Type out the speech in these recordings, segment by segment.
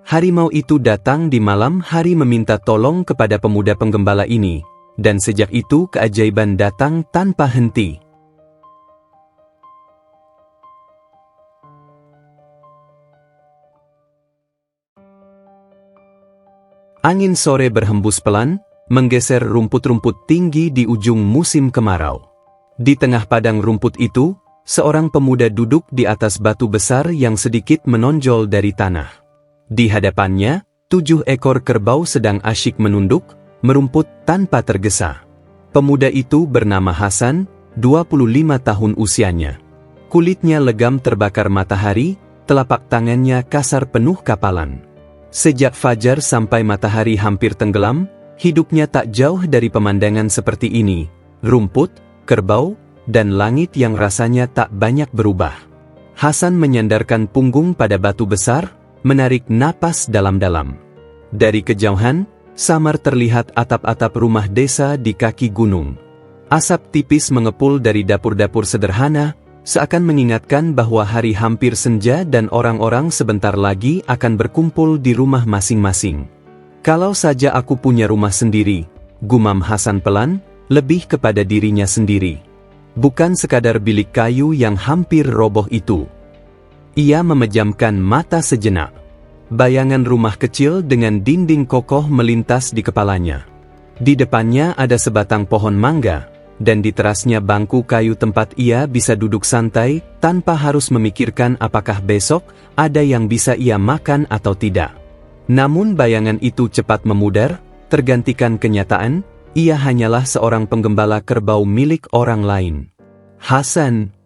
Harimau itu datang di malam hari meminta tolong kepada pemuda penggembala ini, dan sejak itu keajaiban datang tanpa henti. Angin sore berhembus pelan, menggeser rumput-rumput tinggi di ujung musim kemarau. Di tengah padang rumput itu, seorang pemuda duduk di atas batu besar yang sedikit menonjol dari tanah. Di hadapannya, 7 ekor kerbau sedang asyik menunduk, merumput tanpa tergesa. Pemuda itu bernama Hasan, 25 tahun usianya. Kulitnya legam terbakar matahari, telapak tangannya kasar penuh kapalan. Sejak fajar sampai matahari hampir tenggelam, hidupnya tak jauh dari pemandangan seperti ini, rumput, kerbau, dan langit yang rasanya tak banyak berubah. Hasan menyandarkan punggung pada batu besar, menarik napas dalam-dalam. Dari kejauhan, samar terlihat atap-atap rumah desa di kaki gunung. Asap tipis mengepul dari dapur-dapur sederhana, seakan mengingatkan bahwa hari hampir senja dan orang-orang sebentar lagi akan berkumpul di rumah masing-masing. Kalau saja aku punya rumah sendiri, gumam Hasan pelan, lebih kepada dirinya sendiri. Bukan sekadar bilik kayu yang hampir roboh itu. Ia memejamkan mata sejenak. Bayangan rumah kecil dengan dinding kokoh melintas di kepalanya. Di depannya ada sebatang pohon mangga, dan di terasnya bangku kayu tempat ia bisa duduk santai, tanpa harus memikirkan apakah besok ada yang bisa ia makan atau tidak. Namun bayangan itu cepat memudar, tergantikan kenyataan, ia hanyalah seorang penggembala kerbau milik orang lain. Hasan.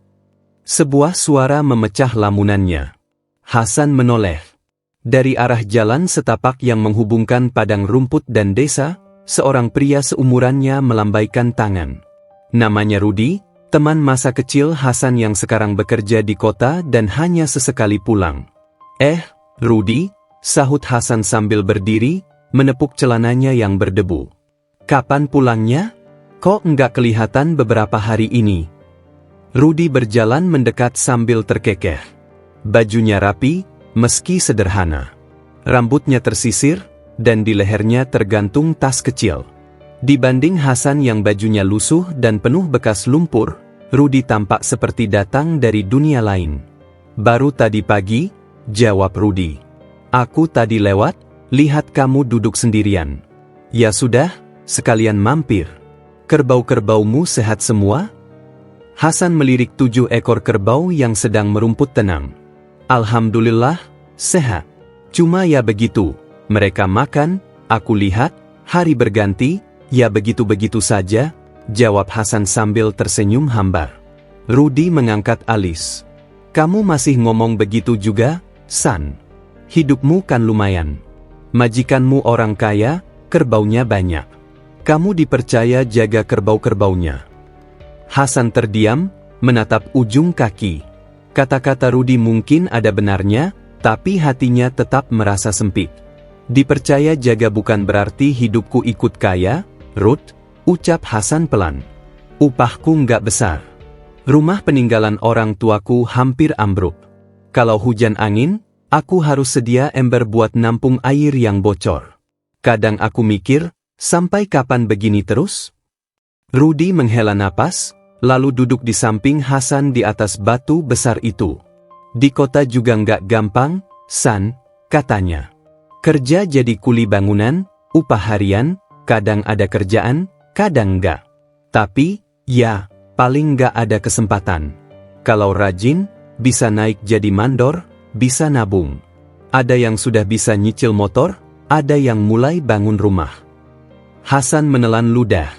Sebuah suara memecah lamunannya. Hasan menoleh. Dari arah jalan setapak yang menghubungkan padang rumput dan desa, seorang pria seumurannya melambaikan tangan. Namanya Rudi, teman masa kecil Hasan yang sekarang bekerja di kota dan hanya sesekali pulang. Rudi, sahut Hasan sambil berdiri, menepuk celananya yang berdebu. Kapan pulangnya? Kok enggak kelihatan beberapa hari ini? Rudi berjalan mendekat sambil terkekeh. Bajunya rapi, meski sederhana. Rambutnya tersisir, dan di lehernya tergantung tas kecil. Dibanding Hasan yang bajunya lusuh dan penuh bekas lumpur, Rudi tampak seperti datang dari dunia lain. Baru tadi pagi, jawab Rudi. Aku tadi lewat, lihat kamu duduk sendirian. Ya sudah, sekalian mampir. Kerbau-kerbaumu sehat semua? Hasan melirik 7 ekor kerbau yang sedang merumput tenang. Alhamdulillah, sehat. Cuma ya begitu, mereka makan, aku lihat, hari berganti, ya begitu-begitu saja, jawab Hasan sambil tersenyum hambar. Rudi mengangkat alis. Kamu masih ngomong begitu juga, San? Hidupmu kan lumayan. Majikanmu orang kaya, kerbaunya banyak. Kamu dipercaya jaga kerbau-kerbaunya. Hasan terdiam, menatap ujung kaki. Kata-kata Rudi mungkin ada benarnya, tapi hatinya tetap merasa sempit. Dipercaya jaga bukan berarti hidupku ikut kaya, Ruth, ucap Hasan pelan. Upahku nggak besar. Rumah peninggalan orang tuaku hampir ambruk. Kalau hujan angin, aku harus sedia ember buat nampung air yang bocor. Kadang aku mikir, sampai kapan begini terus? Rudi menghela napas, lalu duduk di samping Hasan di atas batu besar itu. Di kota juga nggak gampang, San, katanya. Kerja jadi kuli bangunan, upah harian, kadang ada kerjaan, kadang nggak. Tapi, ya, paling nggak ada kesempatan. Kalau rajin, bisa naik jadi mandor, bisa nabung. Ada yang sudah bisa nyicil motor, ada yang mulai bangun rumah. Hasan menelan ludah.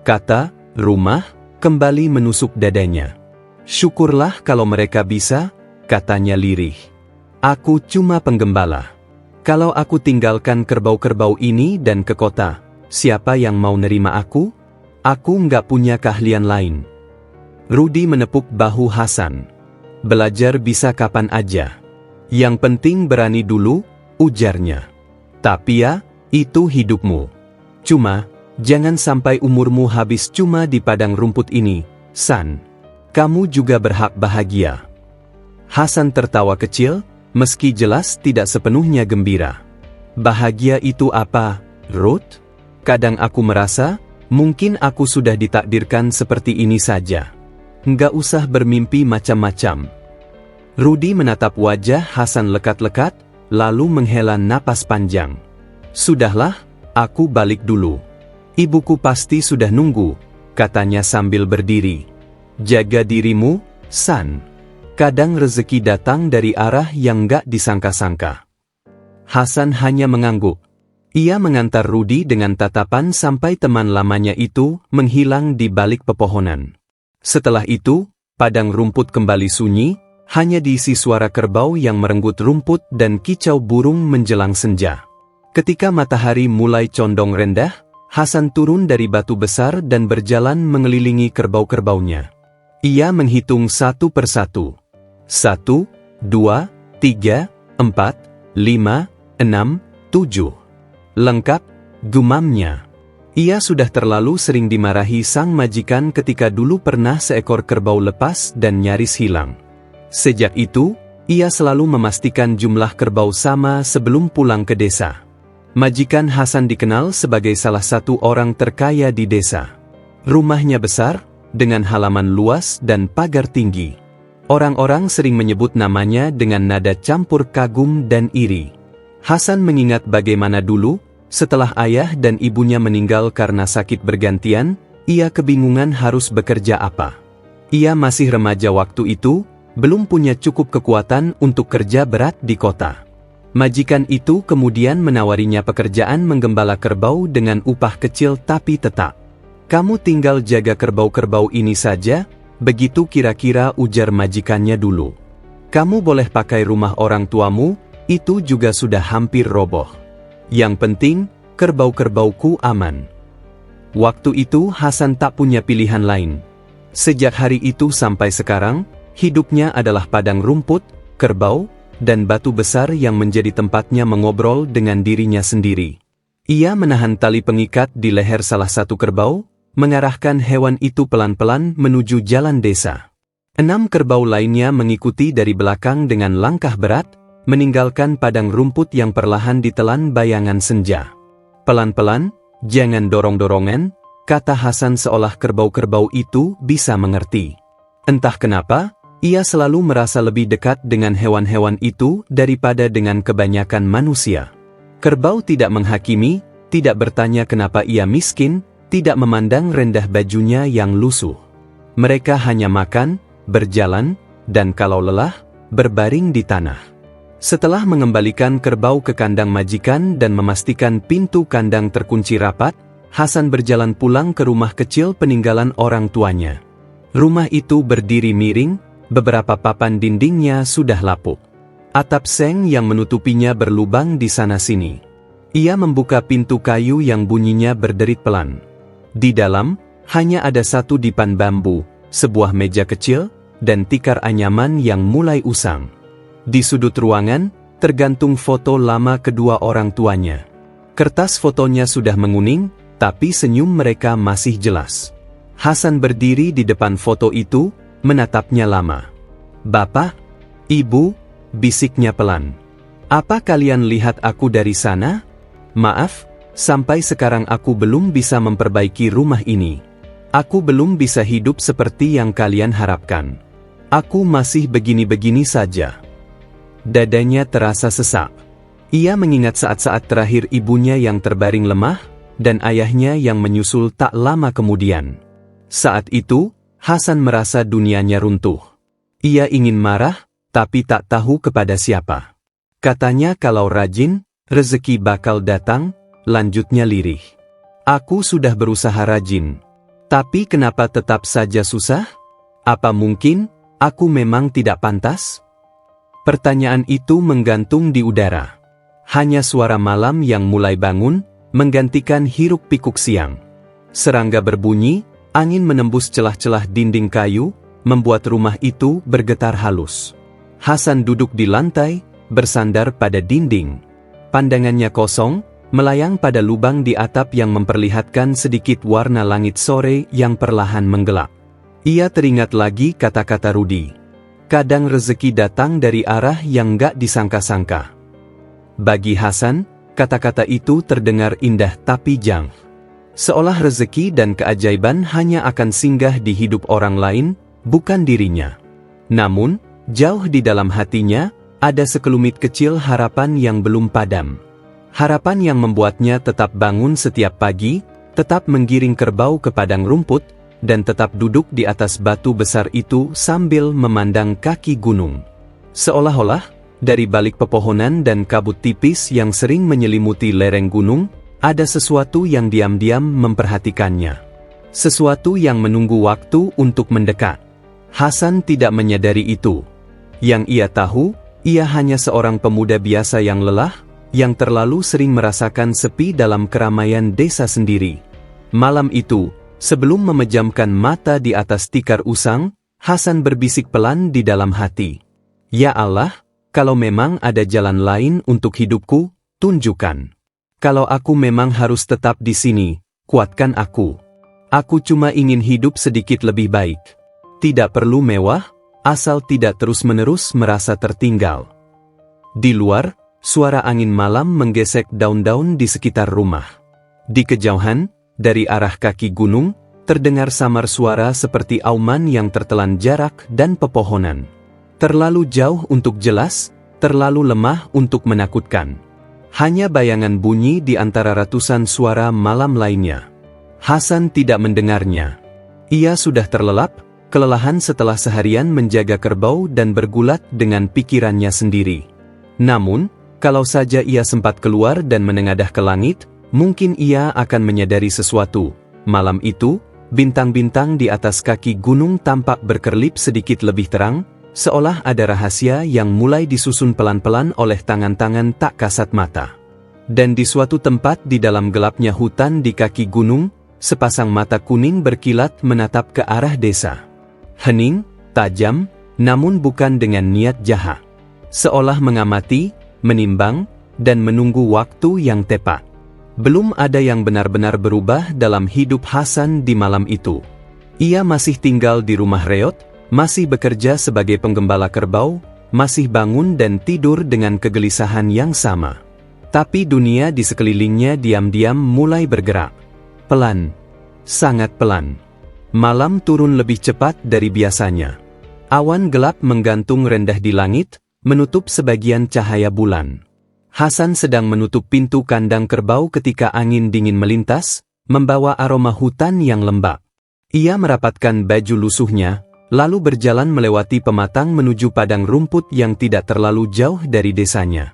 Kata, rumah, kembali menusuk dadanya. Syukurlah kalau mereka bisa, katanya lirih. Aku cuma penggembala. Kalau aku tinggalkan kerbau-kerbau ini dan ke kota, siapa yang mau nerima aku? Aku nggak punya keahlian lain. Rudi menepuk bahu Hasan. Belajar bisa kapan aja. Yang penting berani dulu, ujarnya. Tapi ya, itu hidupmu. Cuma, jangan sampai umurmu habis cuma di padang rumput ini, San. Kamu juga berhak bahagia. Hasan tertawa kecil, meski jelas tidak sepenuhnya gembira. Bahagia itu apa, Ruth? Kadang aku merasa, mungkin aku sudah ditakdirkan seperti ini saja. Nggak usah bermimpi macam-macam. Rudy menatap wajah Hasan lekat-lekat, lalu menghela napas panjang. Sudahlah, aku balik dulu. Ibuku pasti sudah nunggu, katanya sambil berdiri. Jaga dirimu, San. Kadang rezeki datang dari arah yang nggak disangka-sangka. Hasan hanya mengangguk. Ia mengantar Rudy dengan tatapan sampai teman lamanya itu menghilang di balik pepohonan. Setelah itu, padang rumput kembali sunyi, hanya diisi suara kerbau yang merenggut rumput dan kicau burung menjelang senja. Ketika matahari mulai condong rendah, Hasan turun dari batu besar dan berjalan mengelilingi kerbau-kerbaunya. Ia menghitung satu persatu. 1, 2, 3, 4, 5, 6, 7. Lengkap, gumamnya. Ia sudah terlalu sering dimarahi sang majikan ketika dulu pernah seekor kerbau lepas dan nyaris hilang. Sejak itu, ia selalu memastikan jumlah kerbau sama sebelum pulang ke desa. Majikan Hasan dikenal sebagai salah satu orang terkaya di desa. Rumahnya besar, dengan halaman luas dan pagar tinggi. Orang-orang sering menyebut namanya dengan nada campur kagum dan iri. Hasan mengingat bagaimana dulu, setelah ayah dan ibunya meninggal karena sakit bergantian, ia kebingungan harus bekerja apa. Ia masih remaja waktu itu, belum punya cukup kekuatan untuk kerja berat di kota. Majikan itu kemudian menawarinya pekerjaan menggembala kerbau dengan upah kecil tapi tetap. Kamu tinggal jaga kerbau-kerbau ini saja, begitu kira-kira ujar majikannya dulu. Kamu boleh pakai rumah orang tuamu, itu juga sudah hampir roboh. Yang penting, kerbau-kerbauku aman. Waktu itu Hasan tak punya pilihan lain. Sejak hari itu sampai sekarang, hidupnya adalah padang rumput, kerbau, dan batu besar yang menjadi tempatnya mengobrol dengan dirinya sendiri. Ia menahan tali pengikat di leher salah satu kerbau, mengarahkan hewan itu pelan-pelan menuju jalan desa. 6 kerbau lainnya mengikuti dari belakang dengan langkah berat, meninggalkan padang rumput yang perlahan ditelan bayangan senja. Pelan-pelan, jangan dorong-dorongan, kata Hasan seolah kerbau-kerbau itu bisa mengerti. Entah kenapa, ia selalu merasa lebih dekat dengan hewan-hewan itu daripada dengan kebanyakan manusia. Kerbau tidak menghakimi, tidak bertanya kenapa ia miskin, tidak memandang rendah bajunya yang lusuh. Mereka hanya makan, berjalan, dan kalau lelah, berbaring di tanah. Setelah mengembalikan kerbau ke kandang majikan dan memastikan pintu kandang terkunci rapat, Hasan berjalan pulang ke rumah kecil peninggalan orang tuanya. Rumah itu berdiri miring, beberapa papan dindingnya sudah lapuk. Atap seng yang menutupinya berlubang di sana-sini. Ia membuka pintu kayu yang bunyinya berderit pelan. Di dalam, hanya ada satu dipan bambu, sebuah meja kecil, dan tikar anyaman yang mulai usang. Di sudut ruangan, tergantung foto lama kedua orang tuanya. Kertas fotonya sudah menguning, tapi senyum mereka masih jelas. Hasan berdiri di depan foto itu, menatapnya lama. "Bapak, Ibu," bisiknya pelan. "Apa kalian lihat aku dari sana? Maaf, sampai sekarang aku belum bisa memperbaiki rumah ini. Aku belum bisa hidup seperti yang kalian harapkan. Aku masih begini-begini saja." Dadanya terasa sesak. Ia mengingat saat-saat terakhir ibunya yang terbaring lemah, dan ayahnya yang menyusul tak lama kemudian. Saat itu, Hasan merasa dunianya runtuh. Ia ingin marah, tapi tak tahu kepada siapa. Katanya kalau rajin, rezeki bakal datang, lanjutnya lirih. "Aku sudah berusaha rajin. Tapi kenapa tetap saja susah? Apa mungkin, aku memang tidak pantas?" Pertanyaan itu menggantung di udara. Hanya suara malam yang mulai bangun, menggantikan hiruk-pikuk siang. Serangga berbunyi, angin menembus celah-celah dinding kayu, membuat rumah itu bergetar halus. Hasan duduk di lantai, bersandar pada dinding. Pandangannya kosong, melayang pada lubang di atap yang memperlihatkan sedikit warna langit sore yang perlahan menggelap. Ia teringat lagi kata-kata Rudy. Kadang rezeki datang dari arah yang gak disangka-sangka. Bagi Hasan, Kata-kata itu terdengar indah tapi jang. Seolah rezeki dan keajaiban hanya akan singgah di hidup orang lain, bukan dirinya. Namun, jauh di dalam hatinya, ada sekelumit kecil harapan yang belum padam. Harapan yang membuatnya tetap bangun setiap pagi, tetap menggiring kerbau ke padang rumput, dan tetap duduk di atas batu besar itu sambil memandang kaki gunung. Seolah-olah, dari balik pepohonan dan kabut tipis yang sering menyelimuti lereng gunung, ada sesuatu yang diam-diam memperhatikannya. Sesuatu yang menunggu waktu untuk mendekat. Hasan tidak menyadari itu. Yang ia tahu, ia hanya seorang pemuda biasa yang lelah, yang terlalu sering merasakan sepi dalam keramaian desa sendiri. Malam itu, sebelum memejamkan mata di atas tikar usang, Hasan berbisik pelan di dalam hati. Ya Allah, kalau memang ada jalan lain untuk hidupku, tunjukkan. Kalau aku memang harus tetap di sini, kuatkan aku. Aku cuma ingin hidup sedikit lebih baik. Tidak perlu mewah, asal tidak terus-menerus merasa tertinggal. Di luar, suara angin malam menggesek daun-daun di sekitar rumah. Di kejauhan, dari arah kaki gunung, terdengar samar suara seperti auman yang tertelan jarak dan pepohonan. Terlalu jauh untuk jelas, terlalu lemah untuk menakutkan. Hanya bayangan bunyi di antara ratusan suara malam lainnya. Hasan tidak mendengarnya. Ia sudah terlelap, kelelahan setelah seharian menjaga kerbau dan bergulat dengan pikirannya sendiri. Namun, kalau saja ia sempat keluar dan menengadah ke langit, mungkin ia akan menyadari sesuatu. Malam itu, bintang-bintang di atas kaki gunung tampak berkerlip sedikit lebih terang, seolah ada rahasia yang mulai disusun pelan-pelan oleh tangan-tangan tak kasat mata. Dan di suatu tempat di dalam gelapnya hutan di kaki gunung, sepasang mata kuning berkilat menatap ke arah desa. Hening, tajam, namun bukan dengan niat jahat. Seolah mengamati, menimbang, dan menunggu waktu yang tepat. Belum ada yang benar-benar berubah dalam hidup Hasan di malam itu. Ia masih tinggal di rumah reot, masih bekerja sebagai penggembala kerbau, masih bangun dan tidur dengan kegelisahan yang sama. Tapi dunia di sekelilingnya diam-diam mulai bergerak. Pelan. Sangat pelan. Malam turun lebih cepat dari biasanya. Awan gelap menggantung rendah di langit, menutup sebagian cahaya bulan. Hasan sedang menutup pintu kandang kerbau ketika angin dingin melintas, membawa aroma hutan yang lembab. Ia merapatkan baju lusuhnya, lalu berjalan melewati pematang menuju padang rumput yang tidak terlalu jauh dari desanya.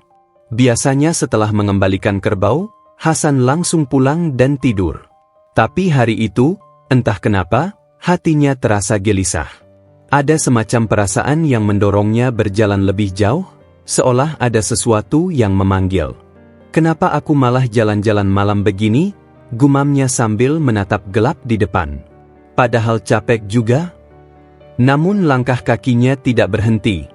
Biasanya setelah mengembalikan kerbau, Hasan langsung pulang dan tidur. Tapi hari itu, entah kenapa, hatinya terasa gelisah. Ada semacam perasaan yang mendorongnya berjalan lebih jauh, seolah ada sesuatu yang memanggil. Kenapa aku malah jalan-jalan malam begini? Gumamnya sambil menatap gelap di depan. Padahal capek juga. Namun langkah kakinya tidak berhenti.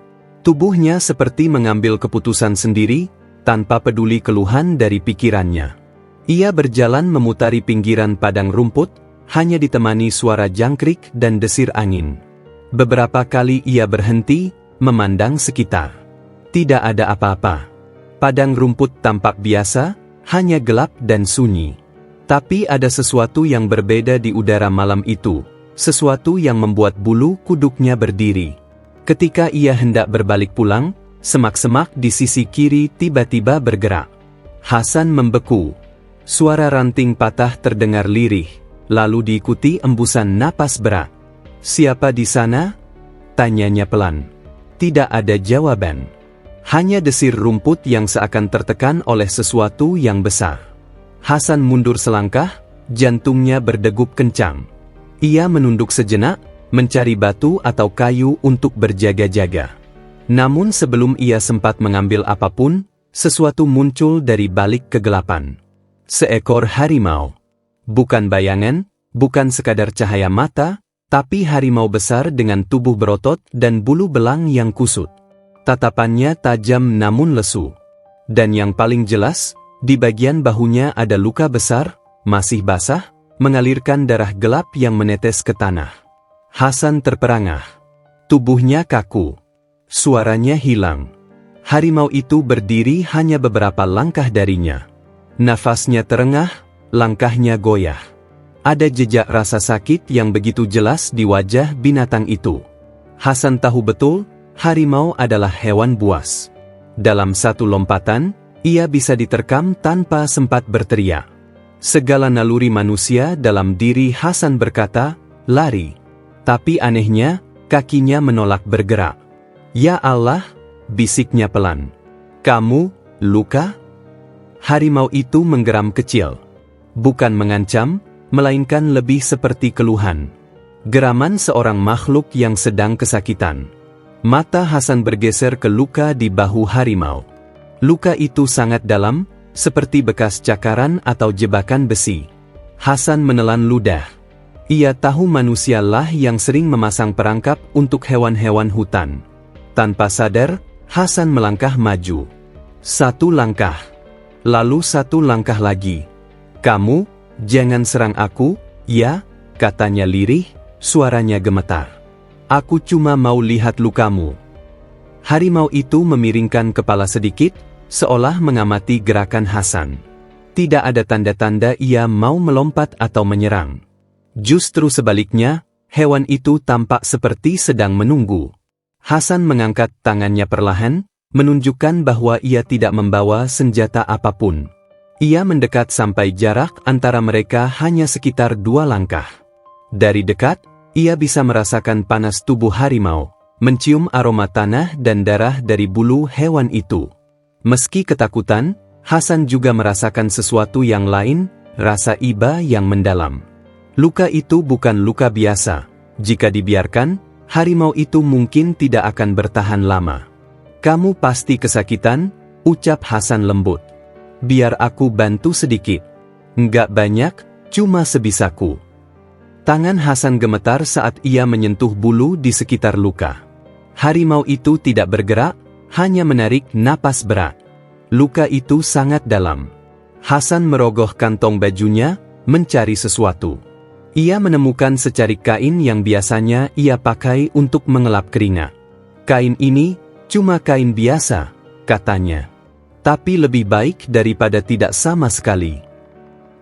Tubuhnya seperti mengambil keputusan sendiri, tanpa peduli keluhan dari pikirannya. Ia berjalan memutari pinggiran padang rumput, hanya ditemani suara jangkrik dan desir angin. Beberapa kali ia berhenti, memandang sekitar. Tidak ada apa-apa. Padang rumput tampak biasa, hanya gelap dan sunyi. Tapi ada sesuatu yang berbeda di udara malam itu. Sesuatu yang membuat bulu kuduknya berdiri. Ketika ia hendak berbalik pulang, semak-semak di sisi kiri tiba-tiba bergerak. Hasan membeku. Suara ranting patah terdengar lirih, lalu diikuti embusan napas berat. "Siapa di sana?" tanyanya pelan. Tidak ada jawaban. Hanya desir rumput yang seakan tertekan oleh sesuatu yang besar. Hasan mundur selangkah, jantungnya berdegup kencang. Ia menunduk sejenak, mencari batu atau kayu untuk berjaga-jaga. Namun sebelum ia sempat mengambil apapun, sesuatu muncul dari balik kegelapan. Seekor harimau. Bukan bayangan, bukan sekadar cahaya mata, tapi harimau besar dengan tubuh berotot dan bulu belang yang kusut. Tatapannya tajam namun lesu. Dan yang paling jelas, di bagian bahunya ada luka besar, masih basah, mengalirkan darah gelap yang menetes ke tanah. Hasan terperangah. Tubuhnya kaku. Suaranya hilang. Harimau itu berdiri hanya beberapa langkah darinya. Nafasnya terengah, langkahnya goyah. Ada jejak rasa sakit yang begitu jelas di wajah binatang itu. Hasan tahu betul, harimau adalah hewan buas. Dalam satu lompatan, ia bisa diterkam tanpa sempat berteriak. Segala naluri manusia dalam diri Hasan berkata, lari. Tapi anehnya, kakinya menolak bergerak. Ya Allah, bisiknya pelan. Kamu, luka? Harimau itu menggeram kecil. Bukan mengancam, melainkan lebih seperti keluhan. Geraman seorang makhluk yang sedang kesakitan. Mata Hasan bergeser ke luka di bahu harimau. Luka itu sangat dalam, seperti bekas cakaran atau jebakan besi. Hasan menelan ludah. Ia tahu manusialah yang sering memasang perangkap untuk hewan-hewan hutan. Tanpa sadar, Hasan melangkah maju. Satu langkah. Lalu satu langkah lagi. Kamu, jangan serang aku, ya, katanya lirih, suaranya gemetar. Aku cuma mau lihat lukamu. Harimau itu memiringkan kepala sedikit, seolah mengamati gerakan Hasan. Tidak ada tanda-tanda ia mau melompat atau menyerang. Justru sebaliknya, hewan itu tampak seperti sedang menunggu. Hasan mengangkat tangannya perlahan, menunjukkan bahwa ia tidak membawa senjata apapun. Ia mendekat sampai jarak antara mereka hanya sekitar 2 langkah. Dari dekat, ia bisa merasakan panas tubuh harimau, mencium aroma tanah dan darah dari bulu hewan itu. Meski ketakutan, Hasan juga merasakan sesuatu yang lain, rasa iba yang mendalam. Luka itu bukan luka biasa. Jika dibiarkan, harimau itu mungkin tidak akan bertahan lama. Kamu pasti kesakitan, ucap Hasan lembut. Biar aku bantu sedikit. Enggak banyak, cuma sebisaku. Tangan Hasan gemetar saat ia menyentuh bulu di sekitar luka. Harimau itu tidak bergerak, hanya menarik napas berat. Luka itu sangat dalam. Hasan merogoh kantong bajunya, mencari sesuatu. Ia menemukan secarik kain yang biasanya ia pakai untuk mengelap keringat. Kain ini cuma kain biasa, katanya. Tapi lebih baik daripada tidak sama sekali.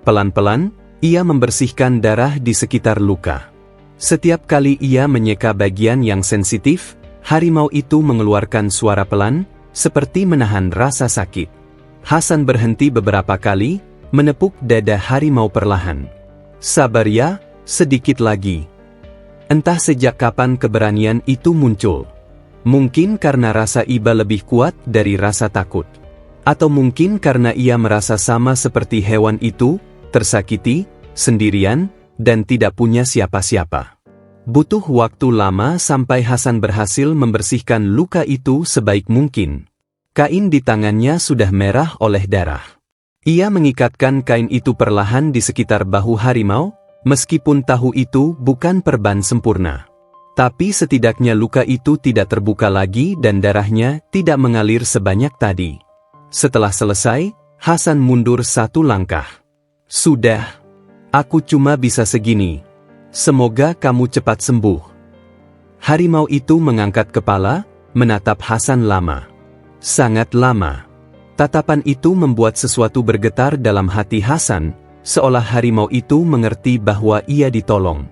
Pelan-pelan, ia membersihkan darah di sekitar luka. Setiap kali ia menyeka bagian yang sensitif, harimau itu mengeluarkan suara pelan, seperti menahan rasa sakit. Hasan berhenti beberapa kali, menepuk dada harimau perlahan. Sabar ya, sedikit lagi. Entah sejak kapan keberanian itu muncul. Mungkin karena rasa iba lebih kuat dari rasa takut. Atau mungkin karena ia merasa sama seperti hewan itu, tersakiti, sendirian, dan tidak punya siapa-siapa. Butuh waktu lama sampai Hasan berhasil membersihkan luka itu sebaik mungkin. Kain di tangannya sudah merah oleh darah. Ia mengikatkan kain itu perlahan di sekitar bahu harimau, meskipun tahu itu bukan perban sempurna. Tapi setidaknya luka itu tidak terbuka lagi dan darahnya tidak mengalir sebanyak tadi. Setelah selesai, Hasan mundur 1 langkah. Sudah. Aku cuma bisa segini. Semoga kamu cepat sembuh. Harimau itu mengangkat kepala, menatap Hasan lama. Sangat lama. Tatapan itu membuat sesuatu bergetar dalam hati Hasan, seolah harimau itu mengerti bahwa ia ditolong.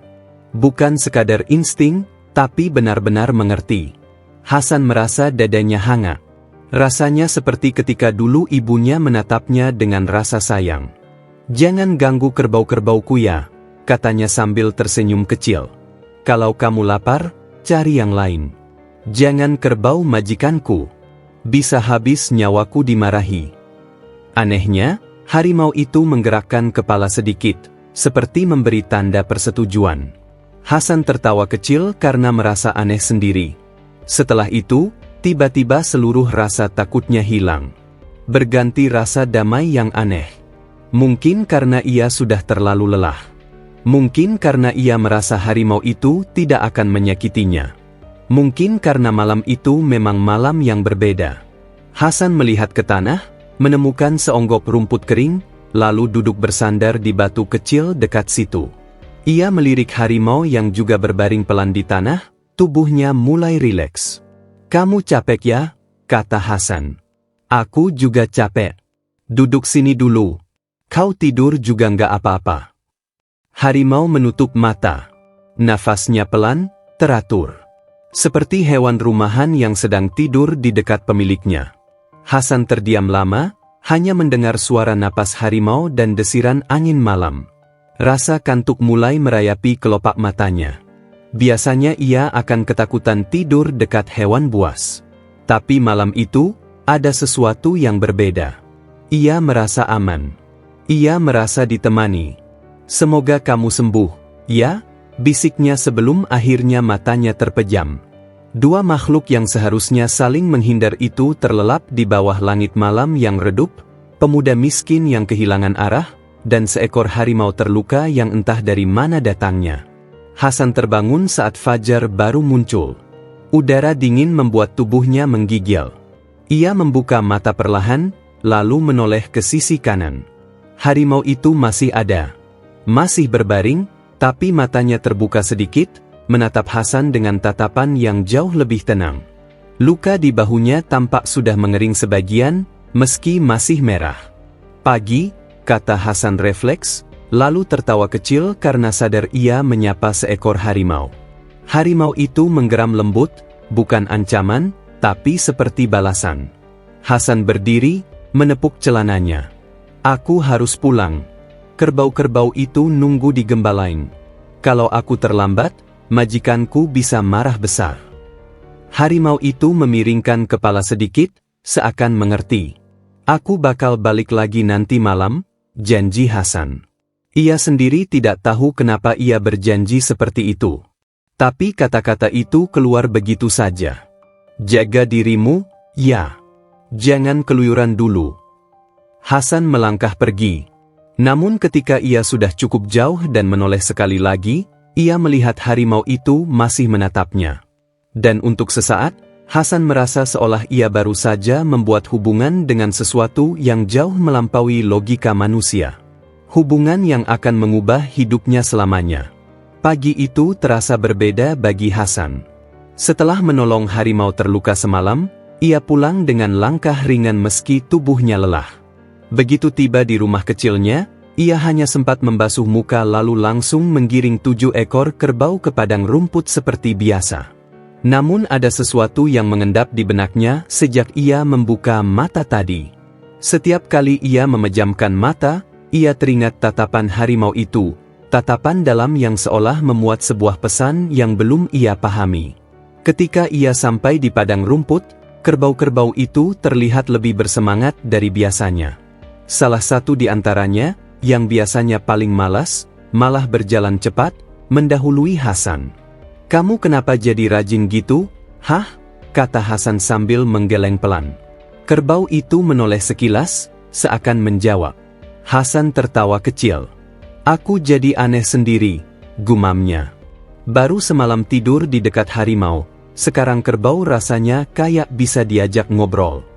Bukan sekadar insting, tapi benar-benar mengerti. Hasan merasa dadanya hangat. Rasanya seperti ketika dulu ibunya menatapnya dengan rasa sayang. Jangan ganggu kerbau-kerbauku ya, katanya sambil tersenyum kecil. Kalau kamu lapar, cari yang lain. Jangan kerbau majikanku. Bisa habis nyawaku dimarahi. Anehnya, harimau itu menggerakkan kepala sedikit, seperti memberi tanda persetujuan. Hasan tertawa kecil karena merasa aneh sendiri. Setelah itu, tiba-tiba seluruh rasa takutnya hilang. Berganti rasa damai yang aneh. Mungkin karena ia sudah terlalu lelah. Mungkin karena ia merasa harimau itu tidak akan menyakitinya. Mungkin karena malam itu memang malam yang berbeda. Hasan melihat ke tanah, menemukan seonggok rumput kering, lalu duduk bersandar di batu kecil dekat situ. Ia melirik harimau yang juga berbaring pelan di tanah, tubuhnya mulai rileks. Kamu capek ya? Kata Hasan. Aku juga capek. Duduk sini dulu. Kau tidur juga nggak apa-apa. Harimau menutup mata. Nafasnya pelan, teratur. Seperti hewan rumahan yang sedang tidur di dekat pemiliknya. Hasan terdiam lama, hanya mendengar suara napas harimau dan desiran angin malam. Rasa kantuk mulai merayapi kelopak matanya. Biasanya ia akan ketakutan tidur dekat hewan buas. Tapi malam itu, ada sesuatu yang berbeda. Ia merasa aman. Ia merasa ditemani. Semoga kamu sembuh, ya? Bisiknya sebelum akhirnya matanya terpejam. Dua makhluk yang seharusnya saling menghindar itu terlelap di bawah langit malam yang redup, pemuda miskin yang kehilangan arah, dan seekor harimau terluka yang entah dari mana datangnya. Hasan terbangun saat fajar baru muncul. Udara dingin membuat tubuhnya menggigil. Ia membuka mata perlahan, lalu menoleh ke sisi kanan. Harimau itu masih ada. Masih berbaring, tapi matanya terbuka sedikit, menatap Hasan dengan tatapan yang jauh lebih tenang. Luka di bahunya tampak sudah mengering sebagian, meski masih merah. Pagi, kata Hasan refleks, lalu tertawa kecil karena sadar ia menyapa seekor harimau. Harimau itu menggeram lembut, bukan ancaman, tapi seperti balasan. Hasan berdiri, menepuk celananya. Aku harus pulang. Kerbau-kerbau itu nunggu di gembalain. Kalau aku terlambat, majikanku bisa marah besar. Harimau itu memiringkan kepala sedikit, seakan mengerti. Aku bakal balik lagi nanti malam, janji Hasan. Ia sendiri tidak tahu kenapa ia berjanji seperti itu. Tapi kata-kata itu keluar begitu saja. Jaga dirimu, ya. Jangan keluyuran dulu. Hasan melangkah pergi. Namun ketika ia sudah cukup jauh dan menoleh sekali lagi, ia melihat harimau itu masih menatapnya. Dan untuk sesaat, Hasan merasa seolah ia baru saja membuat hubungan dengan sesuatu yang jauh melampaui logika manusia. Hubungan yang akan mengubah hidupnya selamanya. Pagi itu terasa berbeda bagi Hasan. Setelah menolong harimau terluka semalam, ia pulang dengan langkah ringan meski tubuhnya lelah. Begitu tiba di rumah kecilnya, ia hanya sempat membasuh muka lalu langsung menggiring 7 ekor kerbau ke padang rumput seperti biasa. Namun ada sesuatu yang mengendap di benaknya sejak ia membuka mata tadi. Setiap kali ia memejamkan mata, ia teringat tatapan harimau itu, tatapan dalam yang seolah memuat sebuah pesan yang belum ia pahami. Ketika ia sampai di padang rumput, kerbau-kerbau itu terlihat lebih bersemangat dari biasanya. Salah satu di antaranya, yang biasanya paling malas, malah berjalan cepat, mendahului Hasan. Kamu kenapa jadi rajin gitu? Hah? Kata Hasan sambil menggeleng pelan. Kerbau itu menoleh sekilas, seakan menjawab. Hasan tertawa kecil. Aku jadi aneh sendiri, gumamnya. Baru semalam tidur di dekat harimau, sekarang kerbau rasanya kayak bisa diajak ngobrol.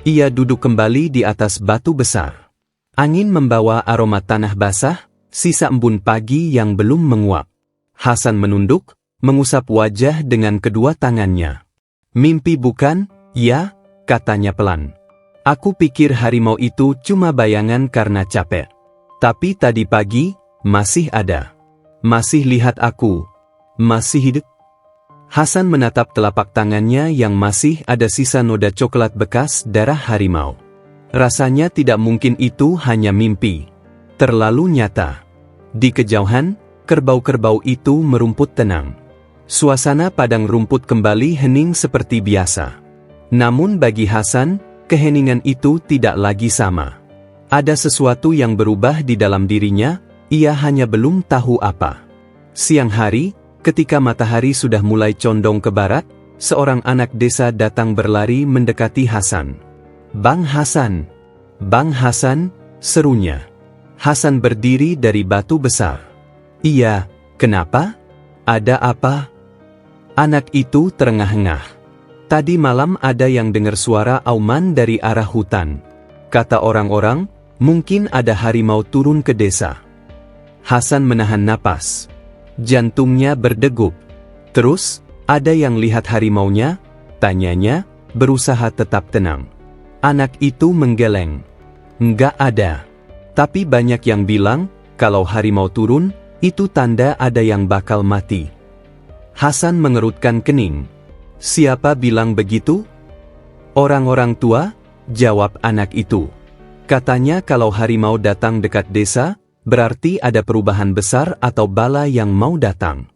Ia duduk kembali di atas batu besar. Angin membawa aroma tanah basah, sisa embun pagi yang belum menguap. Hasan menunduk, mengusap wajah dengan kedua tangannya. Mimpi bukan, ya? Katanya pelan. Aku pikir harimau itu cuma bayangan karena capek. Tapi tadi pagi, masih ada. Masih lihat aku. Masih hidup. Hasan menatap telapak tangannya yang masih ada sisa noda coklat bekas darah harimau. Rasanya tidak mungkin itu hanya mimpi. Terlalu nyata. Di kejauhan, kerbau-kerbau itu merumput tenang. Suasana padang rumput kembali hening seperti biasa. Namun bagi Hasan, keheningan itu tidak lagi sama. Ada sesuatu yang berubah di dalam dirinya, ia hanya belum tahu apa. Siang hari, ketika matahari sudah mulai condong ke barat, seorang anak desa datang berlari mendekati Hasan. Bang Hasan! Bang Hasan! Serunya. Hasan berdiri dari batu besar. Iya, kenapa? Ada apa? Anak itu terengah-engah. Tadi malam ada yang dengar suara auman dari arah hutan. Kata orang-orang, mungkin ada harimau turun ke desa. Hasan menahan napas. Jantungnya berdegup. Terus, ada yang lihat harimaunya? Tanyanya, berusaha tetap tenang. Anak itu menggeleng. Enggak ada. Tapi banyak yang bilang, kalau harimau turun, itu tanda ada yang bakal mati. Hasan mengerutkan kening. Siapa bilang begitu? Orang-orang tua, jawab anak itu. Katanya kalau harimau datang dekat desa, berarti ada perubahan besar atau bala yang mau datang.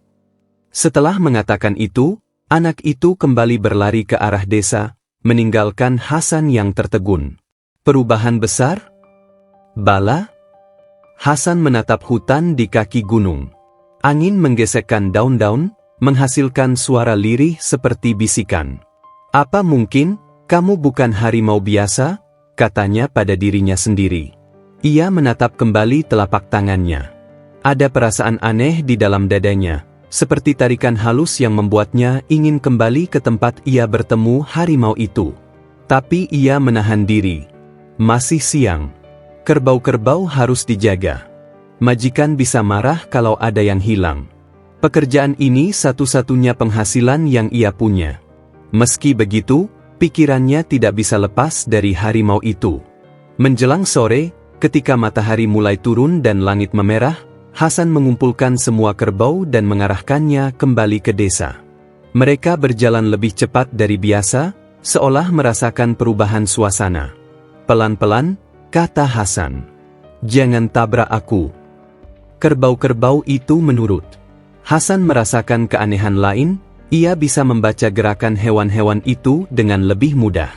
Setelah mengatakan itu, anak itu kembali berlari ke arah desa, meninggalkan Hasan yang tertegun. Perubahan besar? Bala? Hasan menatap hutan di kaki gunung. Angin menggesekkan daun-daun, menghasilkan suara lirih seperti bisikan. Apa mungkin, kamu bukan harimau biasa? Katanya pada dirinya sendiri. Ia menatap kembali telapak tangannya. Ada perasaan aneh di dalam dadanya, seperti tarikan halus yang membuatnya ingin kembali ke tempat ia bertemu harimau itu. Tapi ia menahan diri. Masih siang. Kerbau-kerbau harus dijaga. Majikan bisa marah kalau ada yang hilang. Pekerjaan ini satu-satunya penghasilan yang ia punya. Meski begitu, pikirannya tidak bisa lepas dari harimau itu. Menjelang sore, ketika matahari mulai turun dan langit memerah, Hasan mengumpulkan semua kerbau dan mengarahkannya kembali ke desa. Mereka berjalan lebih cepat dari biasa, seolah merasakan perubahan suasana. Pelan-pelan, kata Hasan. Jangan tabrak aku. Kerbau-kerbau itu menurut. Hasan merasakan keanehan lain, ia bisa membaca gerakan hewan-hewan itu dengan lebih mudah.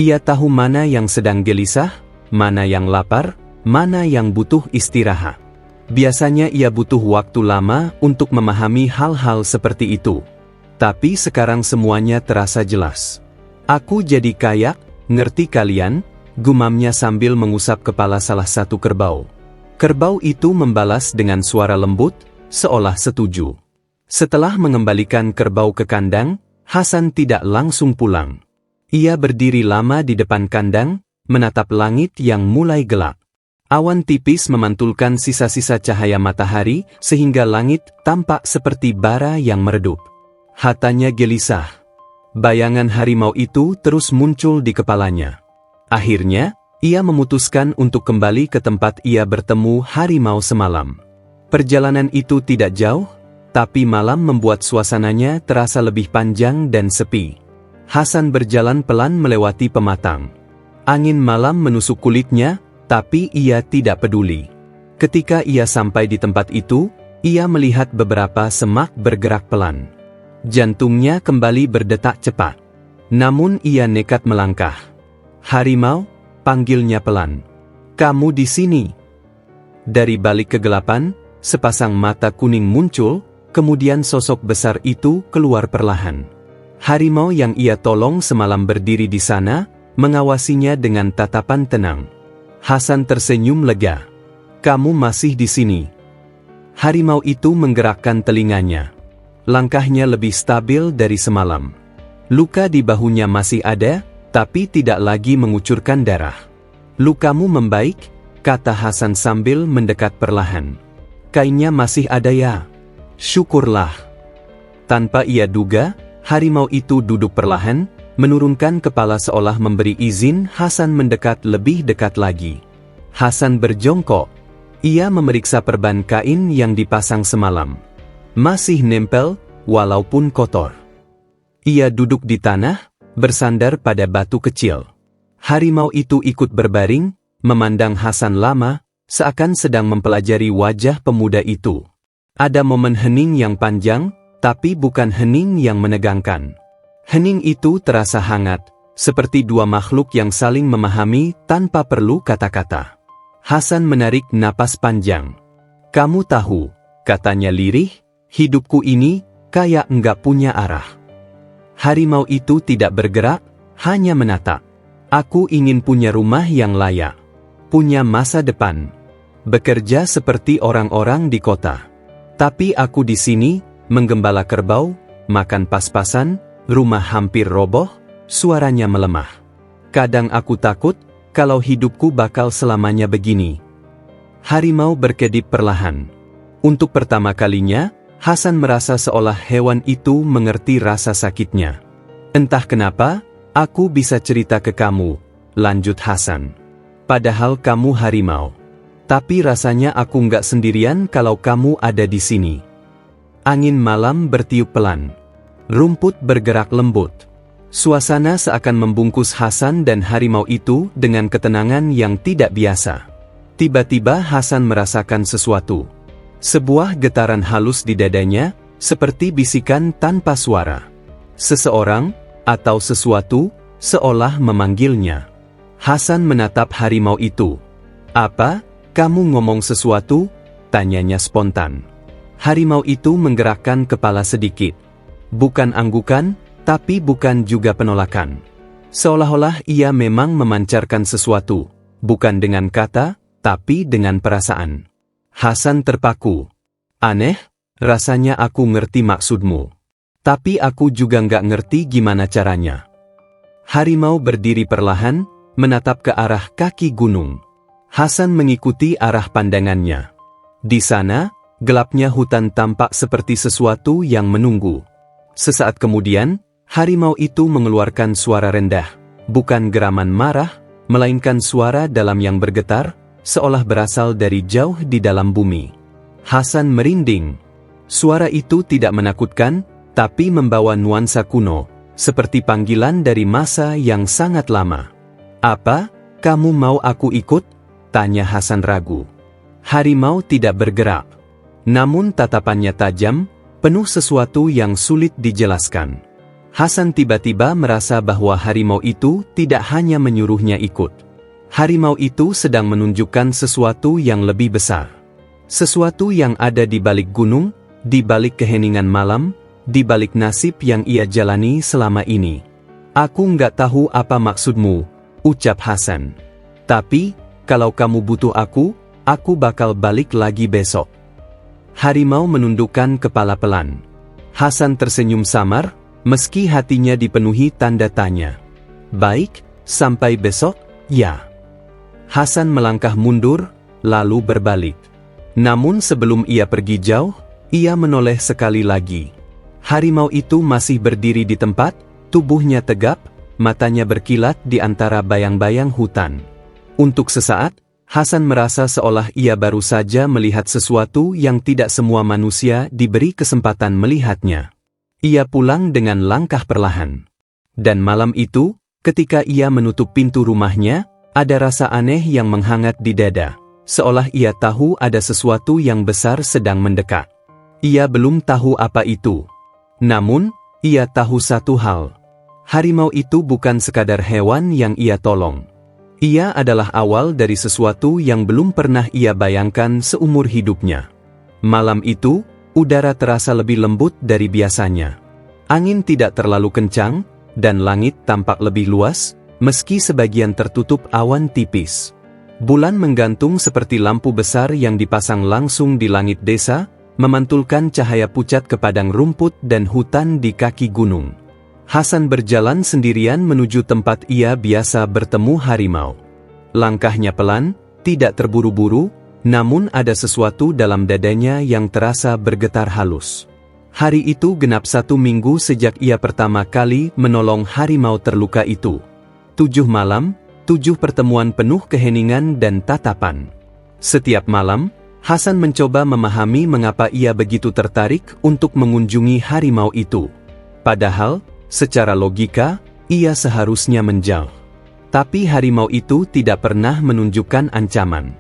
Ia tahu mana yang sedang gelisah, mana yang lapar, mana yang butuh istirahat. Biasanya ia butuh waktu lama untuk memahami hal-hal seperti itu. Tapi sekarang semuanya terasa jelas. Aku jadi kayak, ngerti kalian? Gumamnya sambil mengusap kepala salah satu kerbau. Kerbau itu membalas dengan suara lembut, seolah setuju. Setelah mengembalikan kerbau ke kandang, Hasan tidak langsung pulang. Ia berdiri lama di depan kandang, menatap langit yang mulai gelap. Awan tipis memantulkan sisa-sisa cahaya matahari, sehingga langit tampak seperti bara yang meredup. Hatanya gelisah. Bayangan harimau itu terus muncul di kepalanya. Akhirnya, ia memutuskan untuk kembali ke tempat ia bertemu harimau semalam. Perjalanan itu tidak jauh, tapi malam membuat suasananya terasa lebih panjang dan sepi. Hasan berjalan pelan melewati pematang. Angin malam menusuk kulitnya, tapi ia tidak peduli. Ketika ia sampai di tempat itu, ia melihat beberapa semak bergerak pelan. Jantungnya kembali berdetak cepat. Namun ia nekat melangkah. Harimau, panggilnya pelan. Kamu di sini. Dari balik kegelapan, sepasang mata kuning muncul, kemudian sosok besar itu keluar perlahan. Harimau yang ia tolong semalam berdiri di sana, mengawasinya dengan tatapan tenang. Hasan tersenyum lega. Kamu masih di sini. Harimau itu menggerakkan telinganya. Langkahnya lebih stabil dari semalam. Luka di bahunya masih ada, tapi tidak lagi mengucurkan darah. Lukamu membaik, kata Hasan sambil mendekat perlahan. Kainnya masih ada ya? Syukurlah. Tanpa ia duga, harimau itu duduk perlahan, menurunkan kepala seolah memberi izin Hasan mendekat lebih dekat lagi. Hasan berjongkok. Ia memeriksa perban kain yang dipasang semalam. Masih nempel, walaupun kotor. Ia duduk di tanah, bersandar pada batu kecil. Harimau itu ikut berbaring, memandang Hasan lama, seakan sedang mempelajari wajah pemuda itu. Ada momen hening yang panjang, tapi bukan hening yang menegangkan. Hening itu terasa hangat, seperti dua makhluk yang saling memahami tanpa perlu kata-kata. Hasan menarik napas panjang. Kamu tahu, katanya lirih, hidupku ini kayak enggak punya arah. Harimau itu tidak bergerak, hanya menatap. Aku ingin punya rumah yang layak. Punya masa depan. Bekerja seperti orang-orang di kota. Tapi aku di sini, menggembala kerbau, makan pas-pasan, rumah hampir roboh, suaranya melemah. Kadang aku takut, kalau hidupku bakal selamanya begini. Harimau berkedip perlahan. Untuk pertama kalinya, Hasan merasa seolah hewan itu mengerti rasa sakitnya. Entah kenapa, aku bisa cerita ke kamu, lanjut Hasan. Padahal kamu harimau. Tapi rasanya aku nggak sendirian kalau kamu ada di sini. Angin malam bertiup pelan. Rumput bergerak lembut. Suasana seakan membungkus Hasan dan harimau itu dengan ketenangan yang tidak biasa. Tiba-tiba Hasan merasakan sesuatu. Sebuah getaran halus di dadanya, seperti bisikan tanpa suara. Seseorang, atau sesuatu, seolah memanggilnya. Hasan menatap harimau itu. "Apa, kamu ngomong sesuatu?" tanyanya spontan. Harimau itu menggerakkan kepala sedikit. Bukan anggukan, tapi bukan juga penolakan. Seolah-olah ia memang memancarkan sesuatu, bukan dengan kata, tapi dengan perasaan. Hasan terpaku. "Aneh, rasanya aku ngerti maksudmu. Tapi aku juga nggak ngerti gimana caranya." Harimau berdiri perlahan, menatap ke arah kaki gunung. Hasan mengikuti arah pandangannya. Di sana, gelapnya hutan tampak seperti sesuatu yang menunggu. Sesaat kemudian, harimau itu mengeluarkan suara rendah, bukan geraman marah, melainkan suara dalam yang bergetar, seolah berasal dari jauh di dalam bumi. Hasan merinding. Suara itu tidak menakutkan, tapi membawa nuansa kuno, seperti panggilan dari masa yang sangat lama. "Apa, kamu mau aku ikut?" tanya Hasan ragu. Harimau tidak bergerak. Namun tatapannya tajam, penuh sesuatu yang sulit dijelaskan. Hasan tiba-tiba merasa bahwa harimau itu tidak hanya menyuruhnya ikut. Harimau itu sedang menunjukkan sesuatu yang lebih besar. Sesuatu yang ada di balik gunung, di balik keheningan malam, di balik nasib yang ia jalani selama ini. "Aku nggak tahu apa maksudmu," ucap Hasan. "Tapi, kalau kamu butuh aku bakal balik lagi besok." Harimau menundukkan kepala pelan. Hasan tersenyum samar, meski hatinya dipenuhi tanda tanya. "Baik, sampai besok, ya." Hasan melangkah mundur, lalu berbalik. Namun sebelum ia pergi jauh, ia menoleh sekali lagi. Harimau itu masih berdiri di tempat, tubuhnya tegap, matanya berkilat di antara bayang-bayang hutan. Untuk sesaat, Hasan merasa seolah ia baru saja melihat sesuatu yang tidak semua manusia diberi kesempatan melihatnya. Ia pulang dengan langkah perlahan. Dan malam itu, ketika ia menutup pintu rumahnya, ada rasa aneh yang menghangat di dada, seolah ia tahu ada sesuatu yang besar sedang mendekat. Ia belum tahu apa itu. Namun, ia tahu satu hal. Harimau itu bukan sekadar hewan yang ia tolong. Ia adalah awal dari sesuatu yang belum pernah ia bayangkan seumur hidupnya. Malam itu, udara terasa lebih lembut dari biasanya. Angin tidak terlalu kencang, dan langit tampak lebih luas, meski sebagian tertutup awan tipis. Bulan menggantung seperti lampu besar yang dipasang langsung di langit desa, memantulkan cahaya pucat ke padang rumput dan hutan di kaki gunung. Hasan berjalan sendirian menuju tempat ia biasa bertemu harimau. Langkahnya pelan, tidak terburu-buru, namun ada sesuatu dalam dadanya yang terasa bergetar halus. Hari itu genap 1 minggu sejak ia pertama kali menolong harimau terluka itu. 7 malam, 7 pertemuan penuh keheningan dan tatapan. Setiap malam, Hasan mencoba memahami mengapa ia begitu tertarik untuk mengunjungi harimau itu. Padahal, secara logika, ia seharusnya menjauh. Tapi harimau itu tidak pernah menunjukkan ancaman.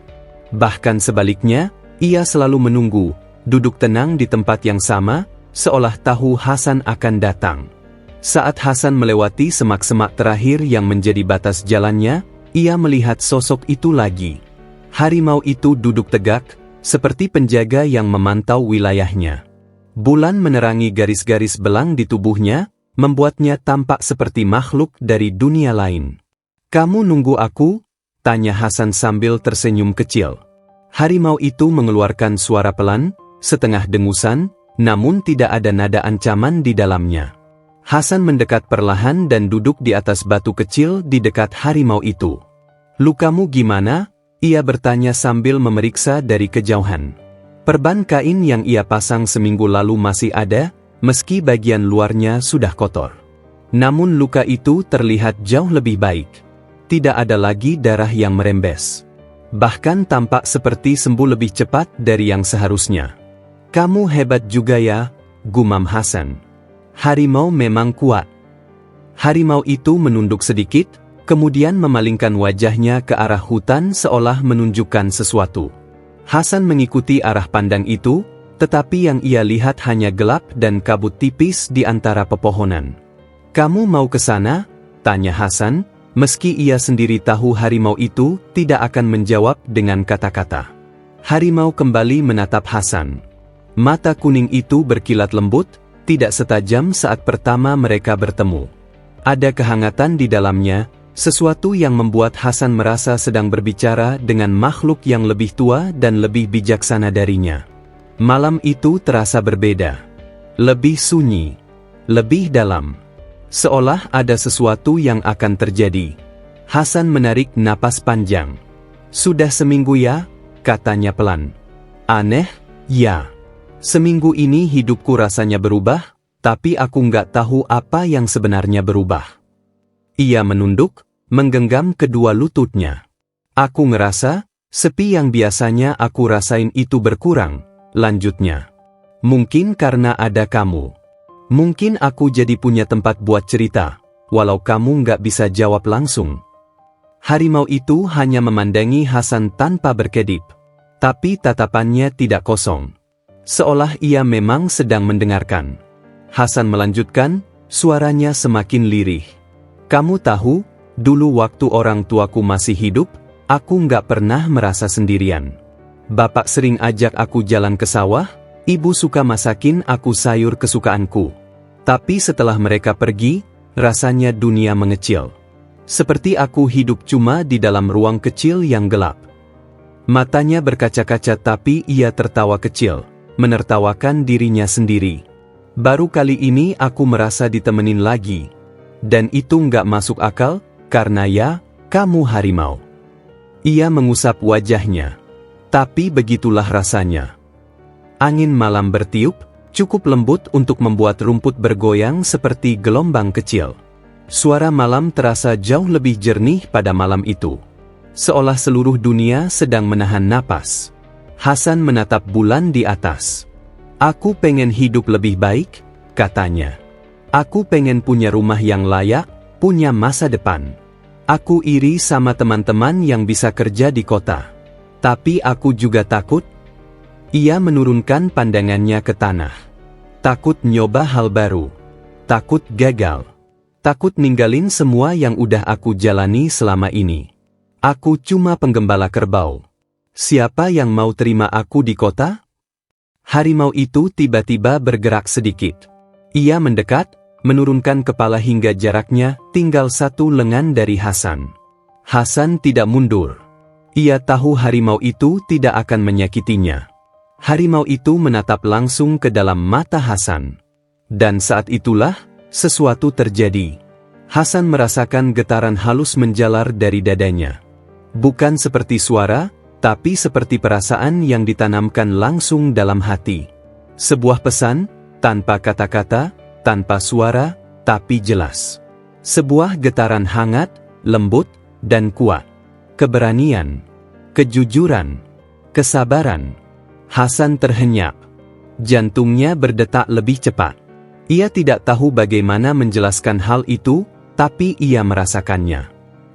Bahkan sebaliknya, ia selalu menunggu, duduk tenang di tempat yang sama, seolah tahu Hasan akan datang. Saat Hasan melewati semak-semak terakhir yang menjadi batas jalannya, ia melihat sosok itu lagi. Harimau itu duduk tegak, seperti penjaga yang memantau wilayahnya. Bulan menerangi garis-garis belang di tubuhnya, membuatnya tampak seperti makhluk dari dunia lain. "Kamu nunggu aku?" tanya Hasan sambil tersenyum kecil. Harimau itu mengeluarkan suara pelan, setengah dengusan, namun tidak ada nada ancaman di dalamnya. Hasan mendekat perlahan dan duduk di atas batu kecil di dekat harimau itu. "Lukamu gimana?" ia bertanya sambil memeriksa dari kejauhan. Perban kain yang ia pasang seminggu lalu masih ada, meski bagian luarnya sudah kotor. Namun luka itu terlihat jauh lebih baik. Tidak ada lagi darah yang merembes. Bahkan tampak seperti sembuh lebih cepat dari yang seharusnya. Kamu hebat juga ya, gumam Hasan. Harimau memang kuat. Harimau itu menunduk sedikit, kemudian memalingkan wajahnya ke arah hutan seolah menunjukkan sesuatu. Hasan mengikuti arah pandang itu, tetapi yang ia lihat hanya gelap dan kabut tipis di antara pepohonan. Kamu mau ke sana? Tanya Hasan, meski ia sendiri tahu harimau itu tidak akan menjawab dengan kata-kata. Harimau kembali menatap Hasan. Mata kuning itu berkilat lembut, tidak setajam saat pertama mereka bertemu. Ada kehangatan di dalamnya, sesuatu yang membuat Hasan merasa sedang berbicara dengan makhluk yang lebih tua dan lebih bijaksana darinya. Malam itu terasa berbeda. Lebih sunyi. Lebih dalam. Seolah ada sesuatu yang akan terjadi. Hasan menarik napas panjang. Sudah seminggu ya? Katanya pelan. Aneh, ya. Seminggu ini hidupku rasanya berubah, tapi aku nggak tahu apa yang sebenarnya berubah. Ia menunduk, menggenggam kedua lututnya. Aku ngerasa, sepi yang biasanya aku rasain itu berkurang, lanjutnya. Mungkin karena ada kamu. Mungkin aku jadi punya tempat buat cerita, walau kamu nggak bisa jawab langsung. Harimau itu hanya memandangi Hasan tanpa berkedip. Tapi tatapannya tidak kosong. Seolah ia memang sedang mendengarkan. Hasan melanjutkan, suaranya semakin lirih. Kamu tahu, dulu waktu orang tuaku masih hidup, aku nggak pernah merasa sendirian. Bapak sering ajak aku jalan ke sawah, ibu suka masakin aku sayur kesukaanku. Tapi setelah mereka pergi, rasanya dunia mengecil. Seperti aku hidup cuma di dalam ruang kecil yang gelap. Matanya berkaca-kaca tapi ia tertawa kecil, menertawakan dirinya sendiri. Baru kali ini aku merasa ditemenin lagi. Dan itu nggak masuk akal, karena ya, kamu harimau. Ia mengusap wajahnya. Tapi begitulah rasanya. Angin malam bertiup, cukup lembut untuk membuat rumput bergoyang seperti gelombang kecil. Suara malam terasa jauh lebih jernih pada malam itu. Seolah seluruh dunia sedang menahan napas. Hasan menatap bulan di atas. Aku pengen hidup lebih baik, katanya. Aku pengen punya rumah yang layak, punya masa depan. Aku iri sama teman-teman yang bisa kerja di kota. Tapi aku juga takut. Ia menurunkan pandangannya ke tanah. Takut nyoba hal baru. Takut gagal. Takut ninggalin semua yang udah aku jalani selama ini. Aku cuma penggembala kerbau. Siapa yang mau terima aku di kota? Harimau itu tiba-tiba bergerak sedikit. Ia mendekat, menurunkan kepala hingga jaraknya tinggal satu lengan dari Hasan. Hasan tidak mundur. Ia tahu harimau itu tidak akan menyakitinya. Harimau itu menatap langsung ke dalam mata Hasan. Dan saat itulah, sesuatu terjadi. Hasan merasakan getaran halus menjalar dari dadanya. Bukan seperti suara, tapi seperti perasaan yang ditanamkan langsung dalam hati. Sebuah pesan, tanpa kata-kata, tanpa suara, tapi jelas. Sebuah getaran hangat, lembut, dan kuat. Keberanian, kejujuran, kesabaran. Hasan terhenyap. Jantungnya berdetak lebih cepat. Ia tidak tahu bagaimana menjelaskan hal itu, tapi ia merasakannya.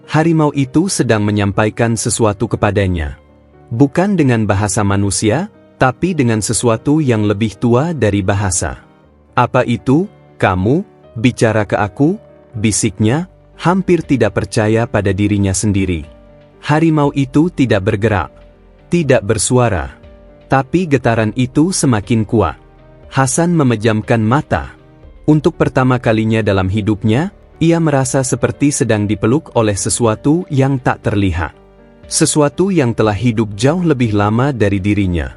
Harimau itu sedang menyampaikan sesuatu kepadanya. Bukan dengan bahasa manusia, tapi dengan sesuatu yang lebih tua dari bahasa. Apa itu, kamu, bicara ke aku? Bisiknya, hampir tidak percaya pada dirinya sendiri. Harimau itu tidak bergerak, tidak bersuara. Tapi getaran itu semakin kuat. Hasan memejamkan mata. Untuk pertama kalinya dalam hidupnya, ia merasa seperti sedang dipeluk oleh sesuatu yang tak terlihat. Sesuatu yang telah hidup jauh lebih lama dari dirinya.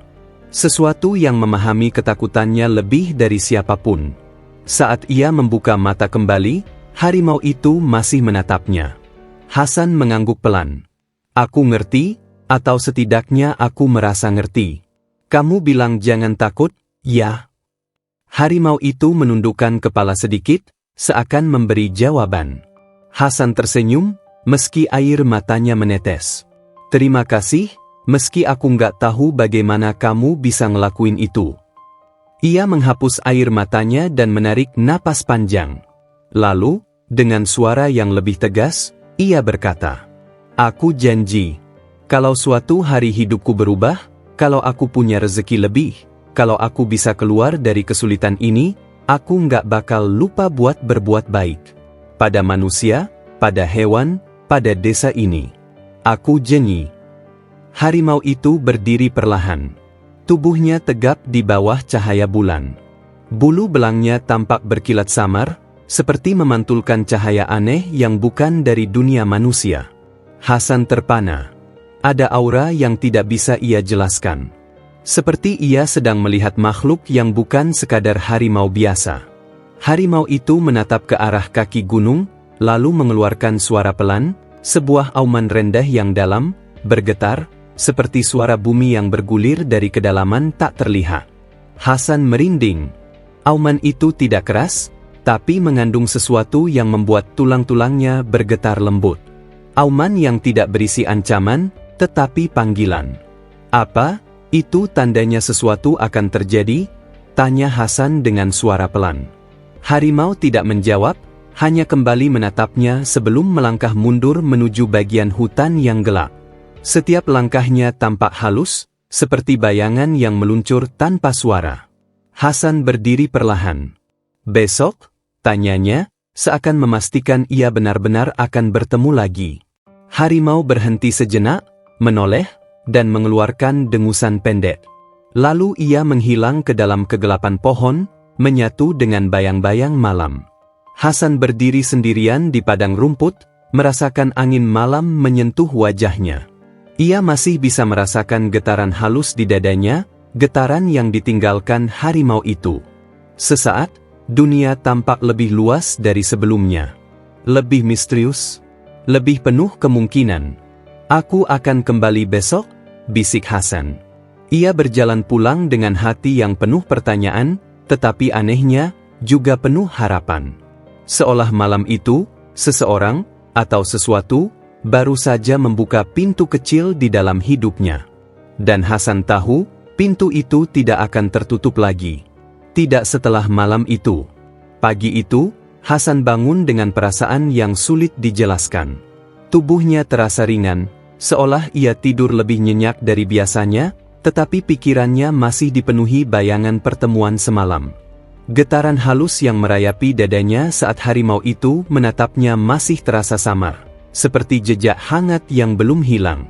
Sesuatu yang memahami ketakutannya lebih dari siapapun. Saat ia membuka mata kembali, harimau itu masih menatapnya. Hasan mengangguk pelan. Aku ngerti, atau setidaknya aku merasa ngerti. Kamu bilang jangan takut, ya? Harimau itu menundukkan kepala sedikit, seakan memberi jawaban. Hasan tersenyum, meski air matanya menetes. Terima kasih, meski aku nggak tahu bagaimana kamu bisa ngelakuin itu. Ia menghapus air matanya dan menarik napas panjang. Lalu, dengan suara yang lebih tegas, ia berkata, "Aku janji, kalau suatu hari hidupku berubah, kalau aku punya rezeki lebih, kalau aku bisa keluar dari kesulitan ini, aku nggak bakal lupa buat berbuat baik. Pada manusia, pada hewan, pada desa ini. Aku janji." Harimau itu berdiri perlahan. Tubuhnya tegap di bawah cahaya bulan. Bulu belangnya tampak berkilat samar, seperti memantulkan cahaya aneh yang bukan dari dunia manusia. Hasan terpana. Ada aura yang tidak bisa ia jelaskan. Seperti ia sedang melihat makhluk yang bukan sekadar harimau biasa. Harimau itu menatap ke arah kaki gunung, lalu mengeluarkan suara pelan, sebuah auman rendah yang dalam, bergetar, seperti suara bumi yang bergulir dari kedalaman tak terlihat. Hasan merinding. Auman itu tidak keras, tapi mengandung sesuatu yang membuat tulang-tulangnya bergetar lembut. Auman yang tidak berisi ancaman, tetapi panggilan. "Apa? Itu tandanya sesuatu akan terjadi?" tanya Hasan dengan suara pelan. Harimau tidak menjawab, hanya kembali menatapnya sebelum melangkah mundur menuju bagian hutan yang gelap. Setiap langkahnya tampak halus, seperti bayangan yang meluncur tanpa suara. Hasan berdiri perlahan. "Besok?" tanyanya, seakan memastikan ia benar-benar akan bertemu lagi. Harimau berhenti sejenak, menoleh, dan mengeluarkan dengusan pendek. Lalu ia menghilang ke dalam kegelapan pohon, menyatu dengan bayang-bayang malam. Hasan berdiri sendirian di padang rumput, merasakan angin malam menyentuh wajahnya. Ia masih bisa merasakan getaran halus di dadanya, getaran yang ditinggalkan harimau itu. Sesaat, dunia tampak lebih luas dari sebelumnya. Lebih misterius, lebih penuh kemungkinan. "Aku akan kembali besok," bisik Hasan. Ia berjalan pulang dengan hati yang penuh pertanyaan, tetapi anehnya, juga penuh harapan. Seolah malam itu, seseorang, atau sesuatu, baru saja membuka pintu kecil di dalam hidupnya. Dan Hasan tahu, pintu itu tidak akan tertutup lagi. Tidak setelah malam itu. Pagi itu, Hasan bangun dengan perasaan yang sulit dijelaskan. Tubuhnya terasa ringan, seolah ia tidur lebih nyenyak dari biasanya, tetapi pikirannya masih dipenuhi bayangan pertemuan semalam. Getaran halus yang merayapi dadanya saat harimau itu menatapnya masih terasa samar, seperti jejak hangat yang belum hilang.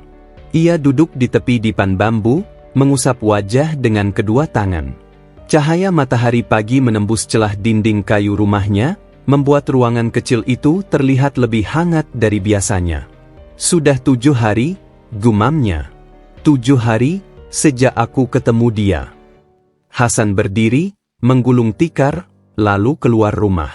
Ia duduk di tepi dipan bambu, mengusap wajah dengan kedua tangan. Cahaya matahari pagi menembus celah dinding kayu rumahnya, membuat ruangan kecil itu terlihat lebih hangat dari biasanya. "Sudah 7 hari, gumamnya. 7 hari, sejak aku ketemu dia." Hasan berdiri, menggulung tikar, lalu keluar rumah.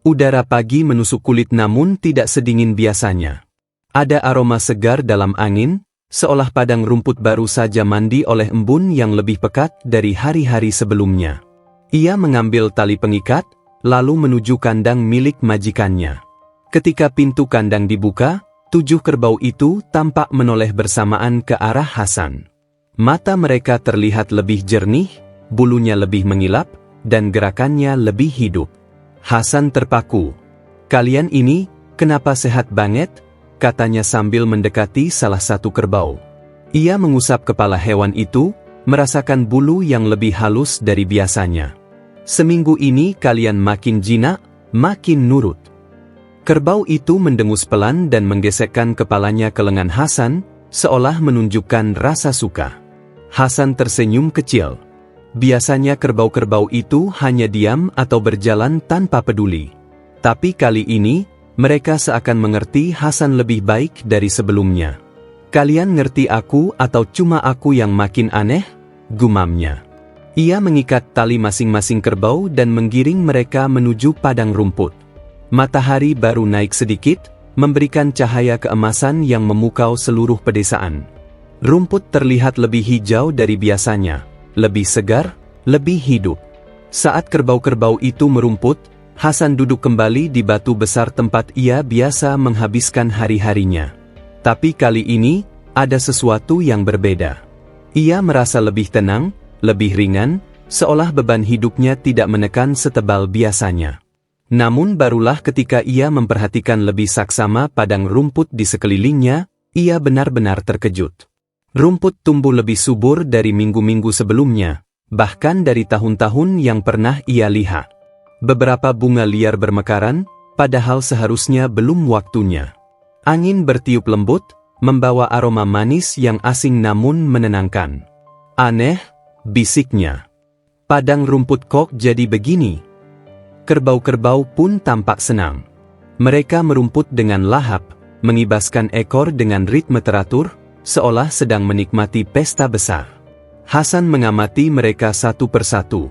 Udara pagi menusuk kulit namun tidak sedingin biasanya. Ada aroma segar dalam angin, seolah padang rumput baru saja mandi oleh embun yang lebih pekat dari hari-hari sebelumnya. Ia mengambil tali pengikat, lalu menuju kandang milik majikannya. Ketika pintu kandang dibuka, 7 kerbau itu tampak menoleh bersamaan ke arah Hasan. Mata mereka terlihat lebih jernih, bulunya lebih mengilap, dan gerakannya lebih hidup. Hasan terpaku. "Kalian ini, kenapa sehat banget?" katanya sambil mendekati salah satu kerbau. Ia mengusap kepala hewan itu, merasakan bulu yang lebih halus dari biasanya. "Seminggu ini kalian makin jinak, makin nurut." Kerbau itu mendengus pelan dan menggesekkan kepalanya ke lengan Hasan, seolah menunjukkan rasa suka. Hasan tersenyum kecil. Biasanya kerbau-kerbau itu hanya diam atau berjalan tanpa peduli. Tapi kali ini, mereka seakan mengerti Hasan lebih baik dari sebelumnya. "Kalian ngerti aku atau cuma aku yang makin aneh?" gumamnya. Ia mengikat tali masing-masing kerbau dan menggiring mereka menuju padang rumput. Matahari baru naik sedikit, memberikan cahaya keemasan yang memukau seluruh pedesaan. Rumput terlihat lebih hijau dari biasanya, lebih segar, lebih hidup. Saat kerbau-kerbau itu merumput, Hasan duduk kembali di batu besar tempat ia biasa menghabiskan hari-harinya. Tapi kali ini, Ada sesuatu yang berbeda. Ia merasa lebih tenang, lebih ringan, seolah beban hidupnya tidak menekan setebal biasanya. Namun barulah ketika ia memperhatikan lebih saksama padang rumput di sekelilingnya, ia benar-benar terkejut. Rumput tumbuh lebih subur dari minggu-minggu sebelumnya, bahkan dari tahun-tahun yang pernah ia lihat. Beberapa bunga liar bermekaran, padahal seharusnya belum waktunya. Angin bertiup lembut, membawa aroma manis yang asing namun menenangkan. Aneh, bisiknya. Padang rumput kok jadi begini? Kerbau-kerbau pun tampak senang. Mereka merumput dengan lahap, mengibaskan ekor dengan ritme teratur, seolah sedang menikmati pesta besar. Hasan mengamati mereka satu persatu.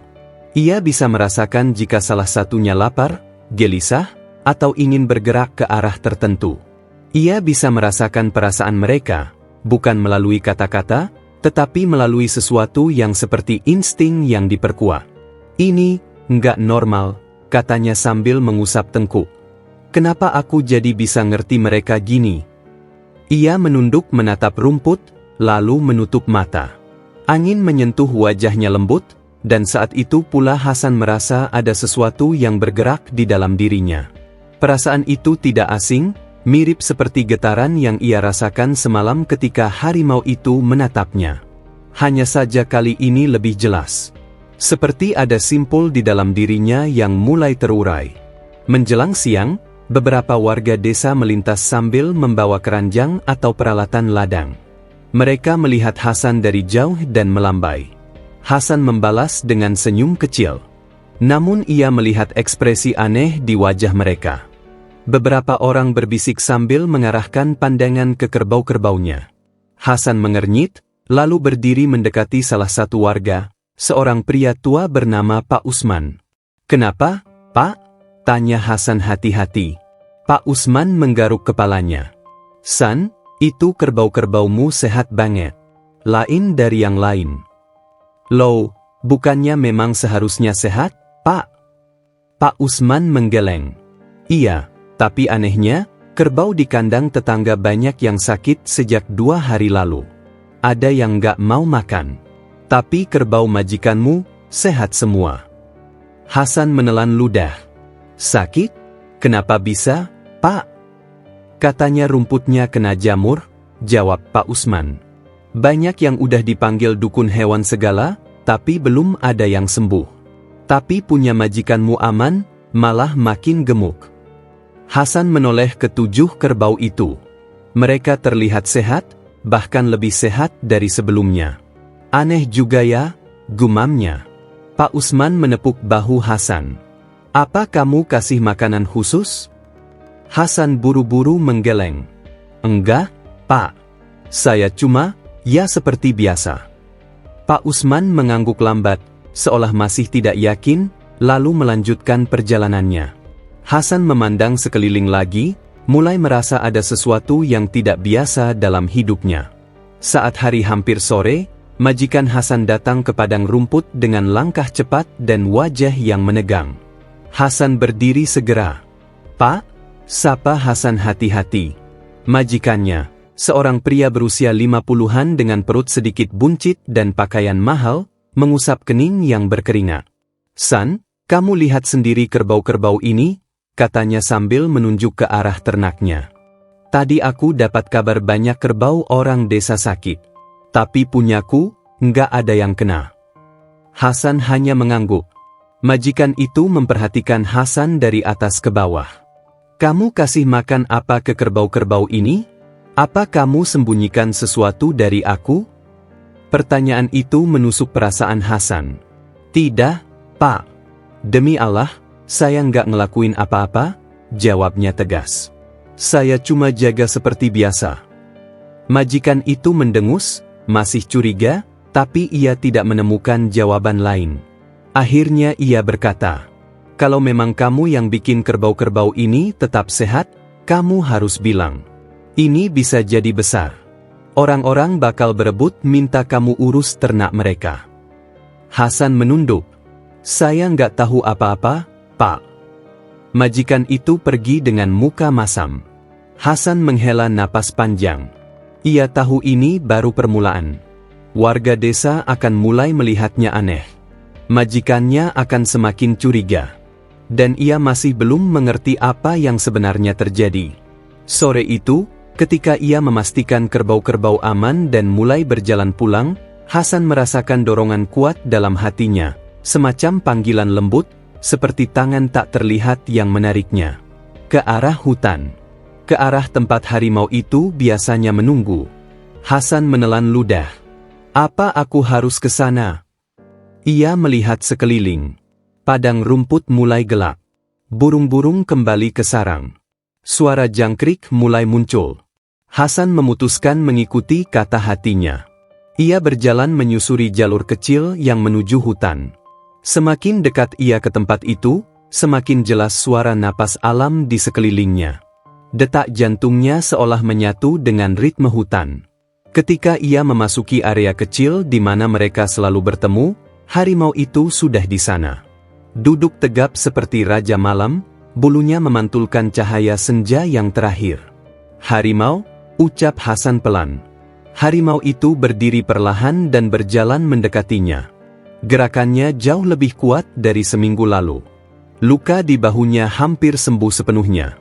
Ia bisa merasakan jika salah satunya lapar, gelisah, atau ingin bergerak ke arah tertentu. Ia bisa merasakan perasaan mereka, bukan melalui kata-kata, tetapi melalui sesuatu yang seperti insting yang diperkuat. Ini nggak normal, katanya sambil mengusap tengkuk. Kenapa aku jadi bisa ngerti mereka gini? Ia menunduk menatap rumput, lalu menutup mata. Angin menyentuh wajahnya lembut, dan saat itu pula Hasan merasa ada sesuatu yang bergerak di dalam dirinya. Perasaan itu tidak asing, mirip seperti getaran yang ia rasakan semalam ketika harimau itu menatapnya. Hanya saja kali ini lebih jelas. Seperti ada simpul di dalam dirinya yang mulai terurai. Menjelang siang, beberapa warga desa melintas sambil membawa keranjang atau peralatan ladang. Mereka melihat Hasan dari jauh dan melambai. Hasan membalas dengan senyum kecil. Namun ia melihat ekspresi aneh di wajah mereka. Beberapa orang berbisik sambil mengarahkan pandangan ke kerbau-kerbaunya. Hasan mengernyit, lalu berdiri mendekati salah satu warga, seorang pria tua bernama Pak Usman. "Kenapa, Pak?" tanya Hasan hati-hati. Pak Usman menggaruk kepalanya. "San, itu kerbau-kerbaumu sehat banget. Lain dari yang lain." "Loh, bukannya memang seharusnya sehat, Pak?" Pak Usman menggeleng. "Iya. Tapi anehnya, kerbau di kandang tetangga banyak yang sakit sejak 2 hari lalu. Ada yang nggak mau makan. Tapi kerbau majikanmu, sehat semua." Hasan menelan ludah. "Sakit? Kenapa bisa, Pak?" "Katanya rumputnya kena jamur," jawab Pak Usman. "Banyak yang udah dipanggil dukun hewan segala, tapi belum ada yang sembuh. Tapi punya majikanmu aman, malah makin gemuk." Hasan menoleh ke 7 kerbau itu. Mereka terlihat sehat, bahkan lebih sehat dari sebelumnya. "Aneh juga ya," gumamnya. Pak Usman menepuk bahu Hasan. "Apa kamu kasih makanan khusus?" Hasan buru-buru menggeleng. "Enggak, Pak. Saya cuma, ya seperti biasa." Pak Usman mengangguk lambat, seolah masih tidak yakin, lalu melanjutkan perjalanannya. Hasan memandang sekeliling lagi, mulai merasa ada sesuatu yang tidak biasa dalam hidupnya. Saat hari hampir sore, majikan Hasan datang ke padang rumput dengan langkah cepat dan wajah yang menegang. Hasan berdiri segera. "Pak?" sapa Hasan hati-hati. Majikannya, seorang pria berusia 50-an dengan perut sedikit buncit dan pakaian mahal, mengusap kening yang berkeringat. "San, kamu lihat sendiri kerbau-kerbau ini?" katanya sambil menunjuk ke arah ternaknya. "Tadi aku dapat kabar banyak kerbau orang desa sakit. Tapi punyaku, nggak ada yang kena." Hasan hanya mengangguk. Majikan itu memperhatikan Hasan dari atas ke bawah. "Kamu kasih makan apa ke kerbau-kerbau ini? Apa kamu sembunyikan sesuatu dari aku?" Pertanyaan itu menusuk perasaan Hasan. "Tidak, Pak. Demi Allah, saya nggak ngelakuin apa-apa," jawabnya tegas. "Saya cuma jaga seperti biasa." Majikan itu mendengus, masih curiga, tapi ia tidak menemukan jawaban lain. Akhirnya ia berkata, "Kalau memang kamu yang bikin kerbau-kerbau ini tetap sehat, kamu harus bilang. Ini bisa jadi besar. Orang-orang bakal berebut minta kamu urus ternak mereka." Hasan menunduk. "Saya nggak tahu apa-apa, Pak." Majikan itu pergi dengan muka masam. Hasan menghela napas panjang. Ia tahu ini baru permulaan. Warga desa akan mulai melihatnya aneh. Majikannya akan semakin curiga. Dan ia masih belum mengerti apa yang sebenarnya terjadi. Sore itu, ketika ia memastikan kerbau-kerbau aman dan mulai berjalan pulang, Hasan merasakan dorongan kuat dalam hatinya, semacam panggilan lembut, seperti tangan tak terlihat yang menariknya. Ke arah hutan. Ke arah tempat harimau itu biasanya menunggu. Hasan menelan ludah. Apa aku harus ke sana? Ia melihat sekeliling. Padang rumput mulai gelap. Burung-burung kembali ke sarang. Suara jangkrik mulai muncul. Hasan memutuskan mengikuti kata hatinya. Ia berjalan menyusuri jalur kecil yang menuju hutan. Semakin dekat ia ke tempat itu, semakin jelas suara napas alam di sekelilingnya. Detak jantungnya seolah menyatu dengan ritme hutan. Ketika ia memasuki area kecil di mana mereka selalu bertemu, harimau itu sudah di sana. Duduk tegap seperti raja malam, bulunya memantulkan cahaya senja yang terakhir. Harimau, ucap Hasan pelan. Harimau itu berdiri perlahan dan berjalan mendekatinya. Gerakannya jauh lebih kuat dari seminggu lalu. Luka di bahunya hampir sembuh sepenuhnya.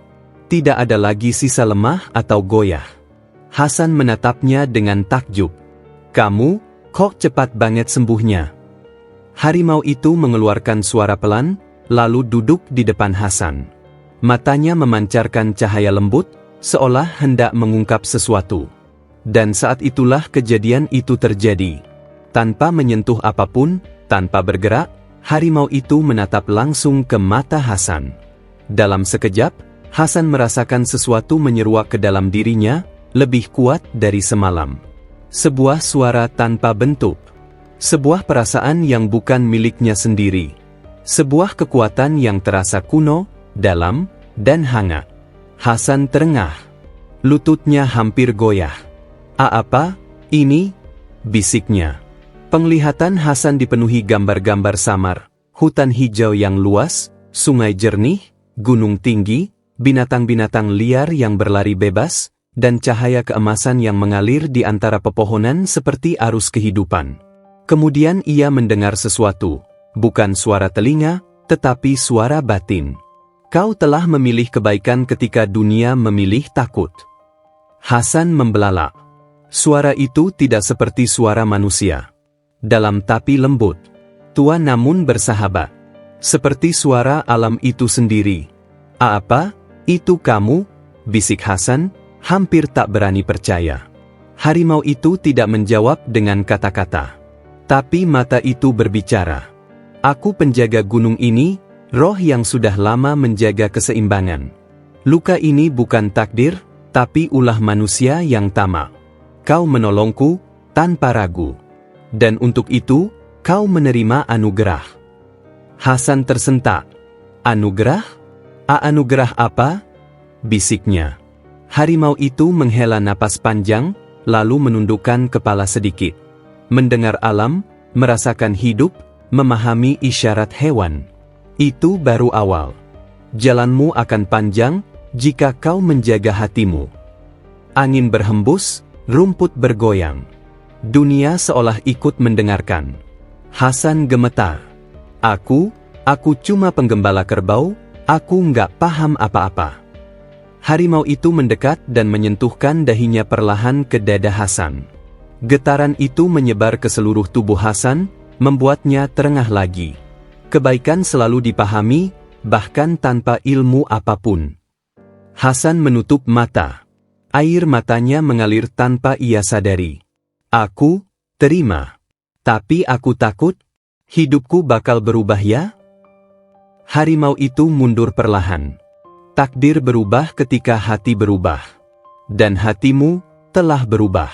Tidak ada lagi sisa lemah atau goyah. Hasan menatapnya dengan takjub. Kamu, kok cepat banget sembuhnya? Harimau itu mengeluarkan suara pelan, lalu duduk di depan Hasan. Matanya memancarkan cahaya lembut, seolah hendak mengungkap sesuatu. Dan saat itulah kejadian itu terjadi. Tanpa menyentuh apapun, tanpa bergerak, harimau itu menatap langsung ke mata Hasan. Dalam sekejap, Hasan merasakan sesuatu menyeruak ke dalam dirinya, lebih kuat dari semalam. Sebuah suara tanpa bentuk. Sebuah perasaan yang bukan miliknya sendiri. Sebuah kekuatan yang terasa kuno, dalam, dan hangat. Hasan terengah. Lututnya hampir goyah. Apa? Ini? Bisiknya. Penglihatan Hasan dipenuhi gambar-gambar samar. Hutan hijau yang luas, sungai jernih, gunung tinggi, binatang-binatang liar yang berlari bebas, dan cahaya keemasan yang mengalir di antara pepohonan seperti arus kehidupan. Kemudian ia mendengar sesuatu, bukan suara telinga, tetapi suara batin. Kau telah memilih kebaikan ketika dunia memilih takut. Hasan membelalak. Suara itu tidak seperti suara manusia. Dalam tapi lembut. Tua namun bersahabat. Seperti suara alam itu sendiri. Apa? Itu kamu? Bisik Hasan, hampir tak berani percaya. Harimau itu tidak menjawab dengan kata-kata. Tapi mata itu berbicara. Aku penjaga gunung ini, roh yang sudah lama menjaga keseimbangan. Luka ini bukan takdir, tapi ulah manusia yang tamak. Kau menolongku, tanpa ragu. Dan untuk itu, kau menerima anugerah. Hasan tersentak. Anugerah? Anugerah apa? Bisiknya. Harimau itu menghela napas panjang, lalu menundukkan kepala sedikit. Mendengar alam, merasakan hidup, memahami isyarat hewan. Itu baru awal. Jalanmu akan panjang, jika kau menjaga hatimu. Angin berhembus, rumput bergoyang. Dunia seolah ikut mendengarkan. Hasan gemetar. Aku cuma penggembala kerbau, aku nggak paham apa-apa. Harimau itu mendekat dan menyentuhkan dahinya perlahan ke dada Hasan. Getaran itu menyebar ke seluruh tubuh Hasan, membuatnya terengah lagi. Kebaikan selalu dipahami, bahkan tanpa ilmu apapun. Hasan menutup mata. Air matanya mengalir tanpa ia sadari. Aku terima. Tapi aku takut, hidupku bakal berubah ya? Harimau itu mundur perlahan. Takdir berubah ketika hati berubah. Dan hatimu telah berubah.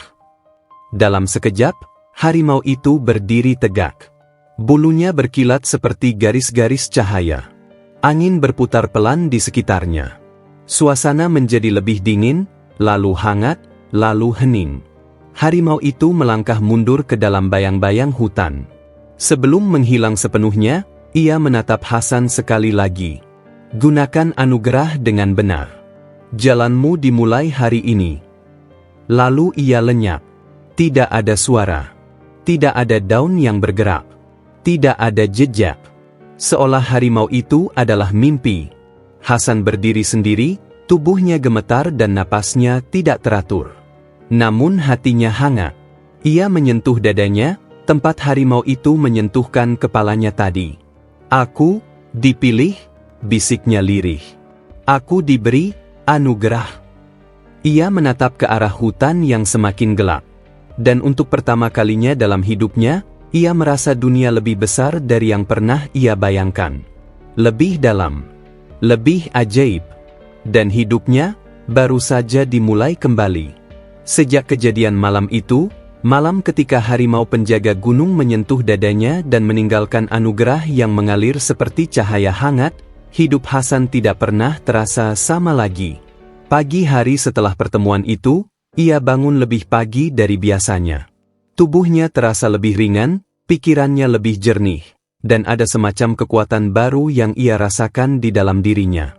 Dalam sekejap, harimau itu berdiri tegak. Bulunya berkilat seperti garis-garis cahaya. Angin berputar pelan di sekitarnya. Suasana menjadi lebih dingin, lalu hangat, lalu hening. Harimau itu melangkah mundur ke dalam bayang-bayang hutan. Sebelum menghilang sepenuhnya, ia menatap Hasan sekali lagi. Gunakan anugerah dengan benar. Jalanmu dimulai hari ini. Lalu ia lenyap. Tidak ada suara. Tidak ada daun yang bergerak. Tidak ada jejak. Seolah harimau itu adalah mimpi. Hasan berdiri sendiri, tubuhnya gemetar dan napasnya tidak teratur. Namun hatinya hangat. Ia menyentuh dadanya, tempat harimau itu menyentuhkan kepalanya tadi. Aku dipilih, bisiknya lirih. Aku diberi anugerah. Ia menatap ke arah hutan yang semakin gelap. Dan untuk pertama kalinya dalam hidupnya, ia merasa dunia lebih besar dari yang pernah ia bayangkan. Lebih dalam, lebih ajaib. Dan hidupnya baru saja dimulai kembali. Sejak kejadian malam itu, malam ketika harimau penjaga gunung menyentuh dadanya dan meninggalkan anugerah yang mengalir seperti cahaya hangat, hidup Hasan tidak pernah terasa sama lagi. Pagi hari setelah pertemuan itu, ia bangun lebih pagi dari biasanya. Tubuhnya terasa lebih ringan, pikirannya lebih jernih, dan ada semacam kekuatan baru yang ia rasakan di dalam dirinya.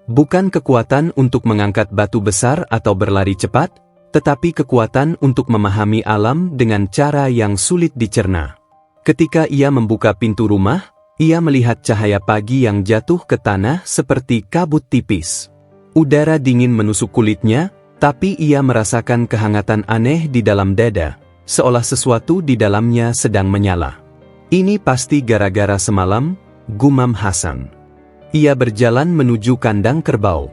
Bukan kekuatan untuk mengangkat batu besar atau berlari cepat, tetapi kekuatan untuk memahami alam dengan cara yang sulit dicerna. Ketika ia membuka pintu rumah, ia melihat cahaya pagi yang jatuh ke tanah seperti kabut tipis. Udara dingin menusuk kulitnya, tapi ia merasakan kehangatan aneh di dalam dada, seolah sesuatu di dalamnya sedang menyala. Ini pasti gara-gara semalam, gumam Hasan. Ia berjalan menuju kandang kerbau.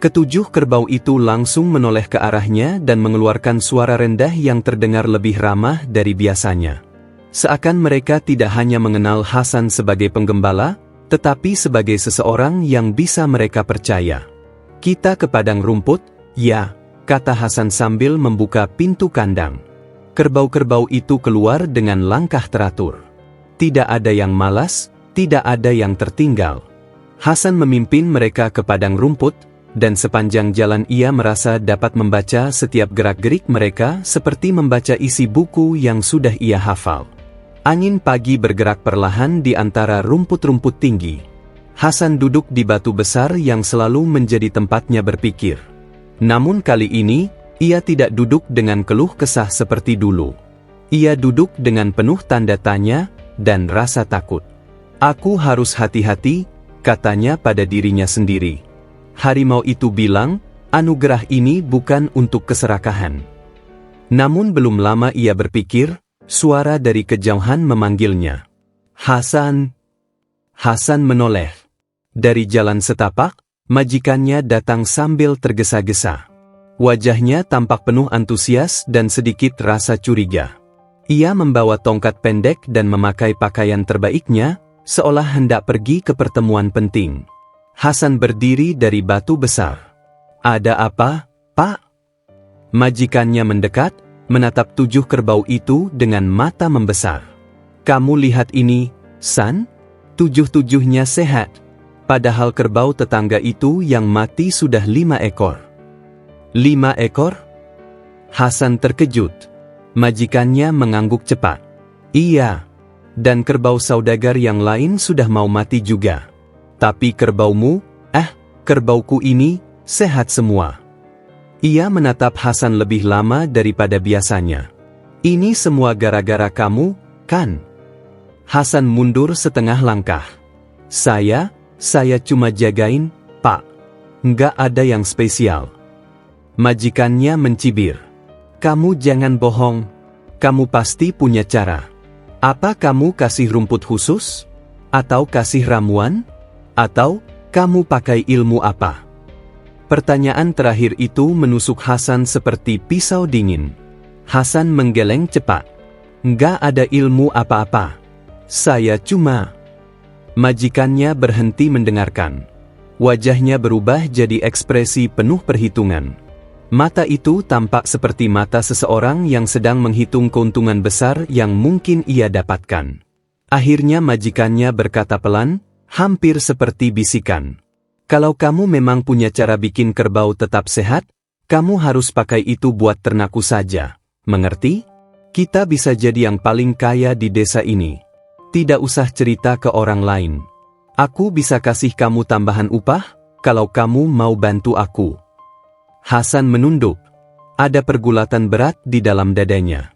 Ketujuh kerbau itu langsung menoleh ke arahnya dan mengeluarkan suara rendah yang terdengar lebih ramah dari biasanya. Seakan mereka tidak hanya mengenal Hasan sebagai penggembala, tetapi sebagai seseorang yang bisa mereka percaya. Kita ke padang rumput, ya, kata Hasan sambil membuka pintu kandang. Kerbau-kerbau itu keluar dengan langkah teratur. Tidak ada yang malas, tidak ada yang tertinggal. Hasan memimpin mereka ke padang rumput, dan sepanjang jalan ia merasa dapat membaca setiap gerak-gerik mereka seperti membaca isi buku yang sudah ia hafal. Angin pagi bergerak perlahan di antara rumput-rumput tinggi. Hasan duduk di batu besar yang selalu menjadi tempatnya berpikir. Namun kali ini, ia tidak duduk dengan keluh kesah seperti dulu. Ia duduk dengan penuh tanda tanya dan rasa takut. Aku harus hati-hati, katanya pada dirinya sendiri. Harimau itu bilang, anugerah ini bukan untuk keserakahan. Namun belum lama ia berpikir, suara dari kejauhan memanggilnya. Hasan. Hasan menoleh. Dari jalan setapak, majikannya datang sambil tergesa-gesa. Wajahnya tampak penuh antusias dan sedikit rasa curiga. Ia membawa tongkat pendek dan memakai pakaian terbaiknya, seolah hendak pergi ke pertemuan penting. Hasan berdiri dari batu besar. Ada apa, Pak? Majikannya mendekat, menatap tujuh kerbau itu dengan mata membesar. Kamu lihat ini, San? Tujuh-tujuhnya sehat. Padahal kerbau tetangga itu yang mati sudah 5 ekor. 5 ekor? Hasan terkejut. Majikannya mengangguk cepat. Iya. Dan kerbau saudagar yang lain sudah mau mati juga. Tapi kerbaumu, kerbauku ini, sehat semua. Ia menatap Hasan lebih lama daripada biasanya. Ini semua gara-gara kamu, kan? Hasan mundur setengah langkah. Saya cuma jagain, Pak. Nggak ada yang spesial. Majikannya mencibir. Kamu jangan bohong. Kamu pasti punya cara. Apa kamu kasih rumput khusus? Atau kasih ramuan? Atau, kamu pakai ilmu apa? Pertanyaan terakhir itu menusuk Hasan seperti pisau dingin. Hasan menggeleng cepat. Nggak ada ilmu apa-apa. Saya cuma... Majikannya berhenti mendengarkan. Wajahnya berubah jadi ekspresi penuh perhitungan. Mata itu tampak seperti mata seseorang yang sedang menghitung keuntungan besar yang mungkin ia dapatkan. Akhirnya majikannya berkata pelan, hampir seperti bisikan. Kalau kamu memang punya cara bikin kerbau tetap sehat, kamu harus pakai itu buat ternakku saja. Mengerti? Kita bisa jadi yang paling kaya di desa ini. Tidak usah cerita ke orang lain. Aku bisa kasih kamu tambahan upah, kalau kamu mau bantu aku. Hasan menunduk. Ada pergulatan berat di dalam dadanya.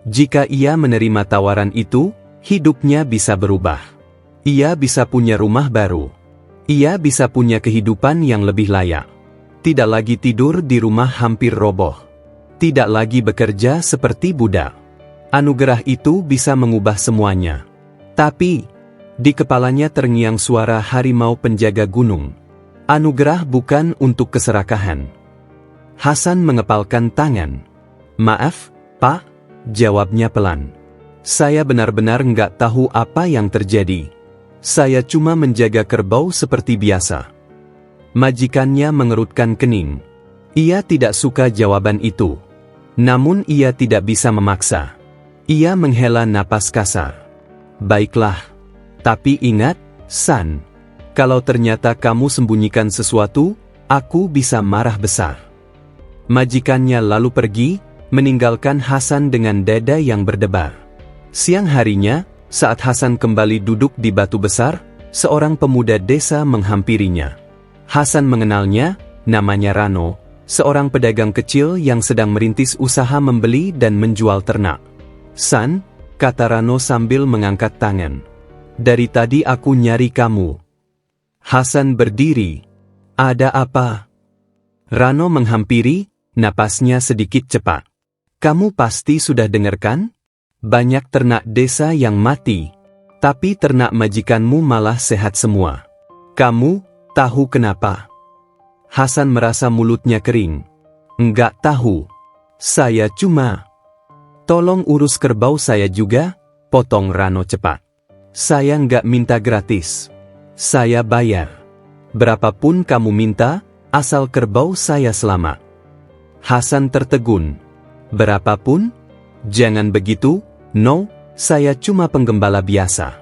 Jika ia menerima tawaran itu, hidupnya bisa berubah. Ia bisa punya rumah baru. Ia bisa punya kehidupan yang lebih layak. Tidak lagi tidur di rumah hampir roboh. Tidak lagi bekerja seperti budak. Anugerah itu bisa mengubah semuanya. Tapi, di kepalanya terngiang suara harimau penjaga gunung. Anugerah bukan untuk keserakahan. Hasan mengepalkan tangan. "Maaf, Pak," jawabnya pelan. "Saya benar-benar nggak tahu apa yang terjadi. Saya cuma menjaga kerbau seperti biasa." Majikannya mengerutkan kening. Ia tidak suka jawaban itu. Namun ia tidak bisa memaksa. Ia menghela napas kasar. "Baiklah. Tapi ingat, San. Kalau ternyata kamu sembunyikan sesuatu, aku bisa marah besar." Majikannya lalu pergi, meninggalkan Hasan dengan dada yang berdebar. Siang harinya, saat Hasan kembali duduk di batu besar, seorang pemuda desa menghampirinya. Hasan mengenalnya, namanya Rano, seorang pedagang kecil yang sedang merintis usaha membeli dan menjual ternak. "San," kata Rano sambil mengangkat tangan. "Dari tadi aku nyari kamu." Hasan berdiri. "Ada apa?" Rano menghampiri, napasnya sedikit cepat. "Kamu pasti sudah dengarkan? Banyak ternak desa yang mati. Tapi ternak majikanmu malah sehat semua. Kamu tahu kenapa?" Hasan merasa mulutnya kering. "Enggak tahu. Saya cuma..." "Tolong urus kerbau saya juga," potong Rano cepat. "Saya enggak minta gratis. Saya bayar. Berapapun kamu minta, asal kerbau saya selamat." Hasan tertegun. "Berapapun? Jangan begitu, no, saya cuma penggembala biasa."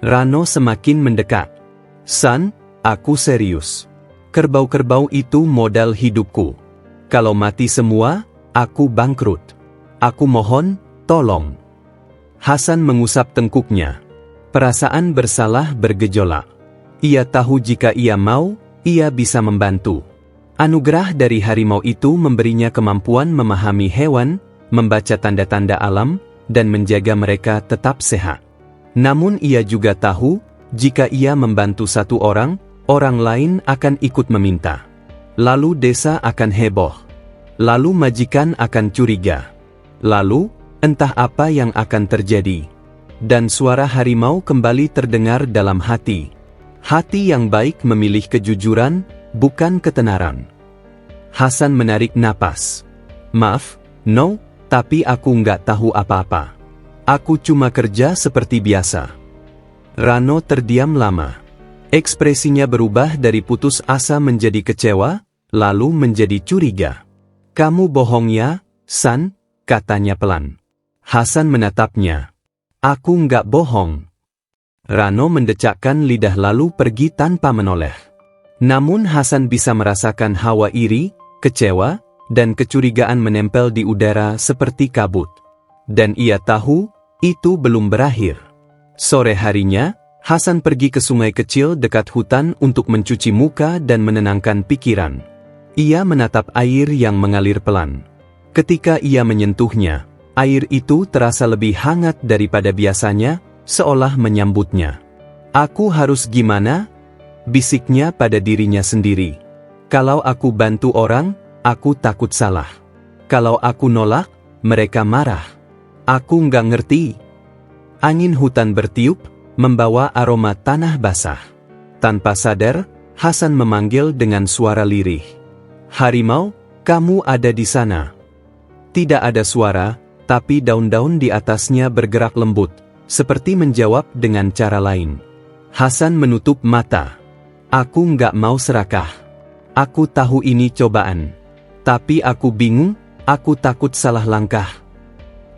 Rano semakin mendekat. "San, aku serius. Kerbau-kerbau itu modal hidupku. Kalau mati semua, aku bangkrut. Aku mohon, tolong." Hasan mengusap tengkuknya. Perasaan bersalah bergejolak. Ia tahu jika ia mau, ia bisa membantu. Anugerah dari harimau itu memberinya kemampuan memahami hewan, membaca tanda-tanda alam, dan menjaga mereka tetap sehat. Namun ia juga tahu, jika ia membantu satu orang, orang lain akan ikut meminta. Lalu desa akan heboh. Lalu majikan akan curiga. Lalu, entah apa yang akan terjadi. Dan suara harimau kembali terdengar dalam hati. Hati yang baik memilih kejujuran, bukan ketenaran. Hasan menarik napas. "Maaf, no, tapi aku nggak tahu apa-apa. Aku cuma kerja seperti biasa." Rano terdiam lama. Ekspresinya berubah dari putus asa menjadi kecewa, lalu menjadi curiga. "Kamu bohong ya, San?" katanya pelan. Hasan menatapnya. "Aku nggak bohong." Rano mendecakkan lidah lalu pergi tanpa menoleh. Namun Hasan bisa merasakan hawa iri, kecewa, dan kecurigaan menempel di udara seperti kabut. Dan ia tahu, itu belum berakhir. Sore harinya, Hasan pergi ke sungai kecil dekat hutan untuk mencuci muka dan menenangkan pikiran. Ia menatap air yang mengalir pelan. Ketika ia menyentuhnya, air itu terasa lebih hangat daripada biasanya, seolah menyambutnya. "Aku harus gimana?" bisiknya pada dirinya sendiri. "Kalau aku bantu orang, aku takut salah. Kalau aku nolak, mereka marah. Aku nggak ngerti." Angin hutan bertiup, membawa aroma tanah basah. Tanpa sadar, Hasan memanggil dengan suara lirih. "Harimau, kamu ada di sana." Tidak ada suara, tapi daun-daun di atasnya bergerak lembut, seperti menjawab dengan cara lain. Hasan menutup mata. "Aku nggak mau serakah. Aku tahu ini cobaan. Tapi aku bingung, aku takut salah langkah."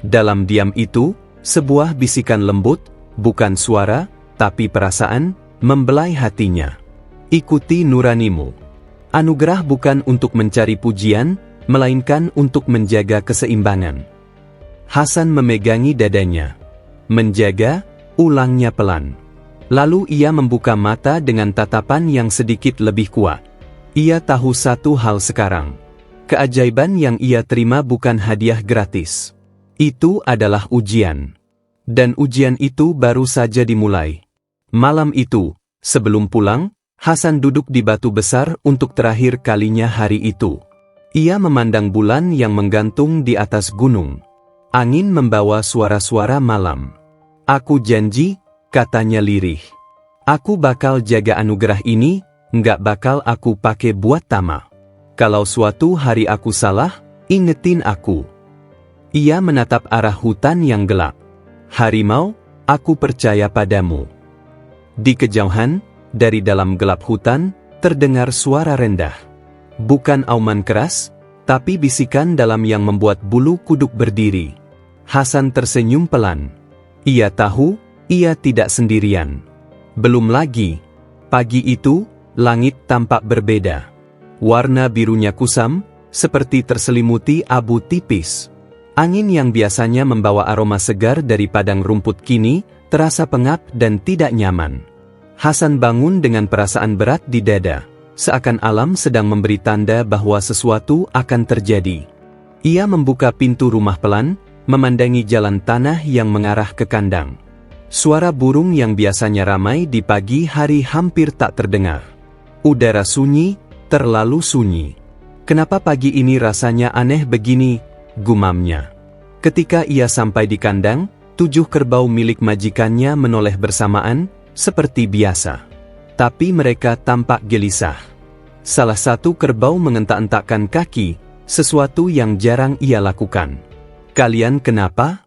Dalam diam itu, sebuah bisikan lembut, bukan suara, tapi perasaan, membelai hatinya. "Ikuti nuranimu. Anugerah bukan untuk mencari pujian, melainkan untuk menjaga keseimbangan." Hasan memegangi dadanya. "Menjaga," ulangnya pelan. Lalu ia membuka mata dengan tatapan yang sedikit lebih kuat. Ia tahu satu hal sekarang. Keajaiban yang ia terima bukan hadiah gratis. Itu adalah ujian. Dan ujian itu baru saja dimulai. Malam itu, sebelum pulang, Hasan duduk di batu besar untuk terakhir kalinya hari itu. Ia memandang bulan yang menggantung di atas gunung. Angin membawa suara-suara malam. "Aku janji," katanya lirih. "Aku bakal jaga anugerah ini, nggak bakal aku pakai buat tamak. Kalau suatu hari aku salah, ingetin aku." Ia menatap arah hutan yang gelap. "Harimau, aku percaya padamu." Di kejauhan, dari dalam gelap hutan, terdengar suara rendah. Bukan auman keras, tapi bisikan dalam yang membuat bulu kuduk berdiri. Hasan tersenyum pelan. Ia tahu, ia tidak sendirian. Belum lagi, pagi itu, langit tampak berbeda. Warna birunya kusam, seperti terselimuti abu tipis. Angin yang biasanya membawa aroma segar dari padang rumput kini, terasa pengap dan tidak nyaman. Hasan bangun dengan perasaan berat di dada, seakan alam sedang memberi tanda bahwa sesuatu akan terjadi. Ia membuka pintu rumah pelan, memandangi jalan tanah yang mengarah ke kandang. Suara burung yang biasanya ramai di pagi hari hampir tak terdengar. Udara sunyi, terlalu sunyi. "Kenapa pagi ini rasanya aneh begini?" gumamnya. Ketika ia sampai di kandang, 7 kerbau milik majikannya menoleh bersamaan, seperti biasa. Tapi mereka tampak gelisah. Salah satu kerbau mengentak-entakkan kaki, sesuatu yang jarang ia lakukan. "Kalian kenapa?"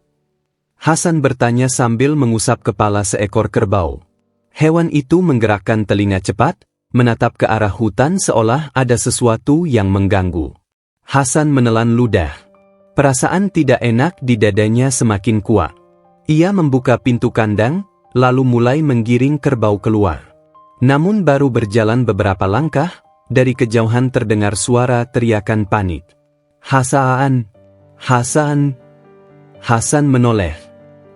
Hasan bertanya sambil mengusap kepala seekor kerbau. Hewan itu menggerakkan telinga cepat, menatap ke arah hutan seolah ada sesuatu yang mengganggu. Hasan menelan ludah. Perasaan tidak enak di dadanya semakin kuat. Ia membuka pintu kandang, lalu mulai menggiring kerbau keluar. Namun baru berjalan beberapa langkah, dari kejauhan terdengar suara teriakan panik. "Hasan! Hasan!" Hasan menoleh.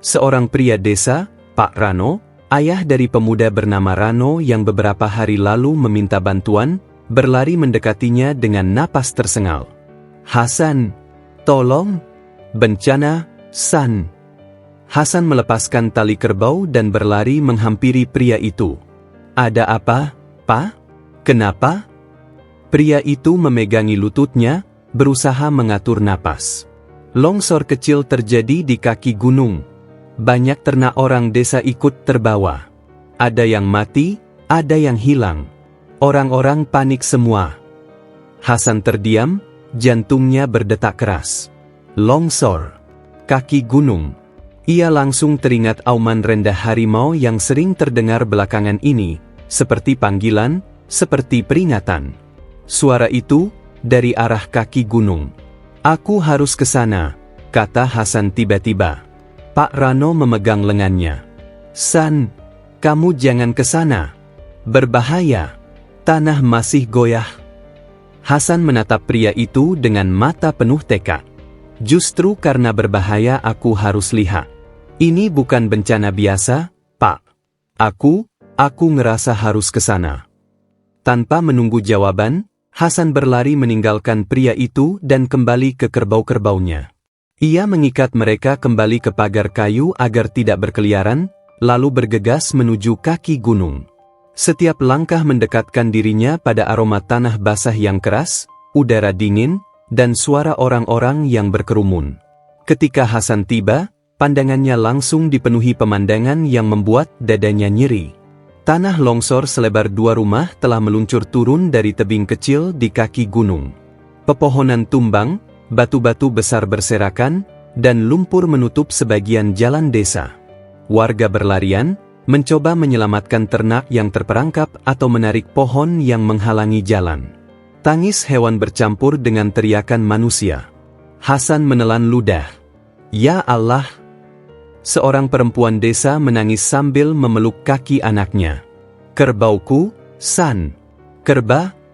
Seorang pria desa, Pak Rano, ayah dari pemuda bernama Rano yang beberapa hari lalu meminta bantuan, berlari mendekatinya dengan napas tersengal. "Hasan, tolong! Bencana, San!" Hasan melepaskan tali kerbau dan berlari menghampiri pria itu. "Ada apa, Pak? Kenapa?" Pria itu memegangi lututnya, berusaha mengatur napas. Longsor kecil terjadi di kaki gunung. Banyak ternak orang desa ikut terbawa. Ada yang mati, ada yang hilang. Orang-orang panik semua. Hasan terdiam, jantungnya berdetak keras. Longsor. Kaki gunung. Ia langsung teringat auman rendah harimau yang sering terdengar belakangan ini, seperti panggilan, seperti peringatan. Suara itu, dari arah kaki gunung. "Aku harus ke sana," kata Hasan tiba-tiba. Pak Rano memegang lengannya. "San, kamu jangan ke sana. Berbahaya. Tanah masih goyah." Hasan menatap pria itu dengan mata penuh tekad. "Justru karena berbahaya aku harus lihat. Ini bukan bencana biasa, Pak. Aku ngerasa harus ke sana." Tanpa menunggu jawaban, Hasan berlari meninggalkan pria itu dan kembali ke kerbau-kerbaunya. Ia mengikat mereka kembali ke pagar kayu agar tidak berkeliaran, lalu bergegas menuju kaki gunung. Setiap langkah mendekatkan dirinya pada aroma tanah basah yang keras, udara dingin, dan suara orang-orang yang berkerumun. Ketika Hasan tiba, pandangannya langsung dipenuhi pemandangan yang membuat dadanya nyeri. Tanah longsor selebar 2 rumah telah meluncur turun dari tebing kecil di kaki gunung. Pepohonan tumbang, batu-batu besar berserakan, dan lumpur menutup sebagian jalan desa. Warga berlarian, mencoba menyelamatkan ternak yang terperangkap atau menarik pohon yang menghalangi jalan. Tangis hewan bercampur dengan teriakan manusia. Hasan menelan ludah. "Ya Allah!" Seorang perempuan desa menangis sambil memeluk kaki anaknya. "Kerbauku, San!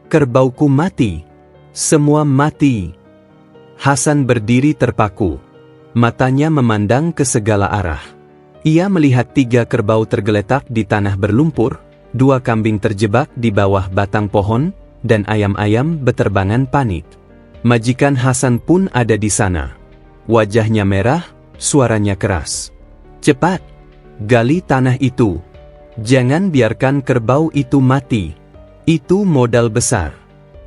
Kerbauku mati! Semua mati!" Hasan berdiri terpaku. Matanya memandang ke segala arah. Ia melihat 3 kerbau tergeletak di tanah berlumpur, 2 kambing terjebak di bawah batang pohon, dan ayam-ayam beterbangan panik. Majikan Hasan pun ada di sana. Wajahnya merah, suaranya keras. "Cepat! Gali tanah itu. Jangan biarkan kerbau itu mati. Itu modal besar.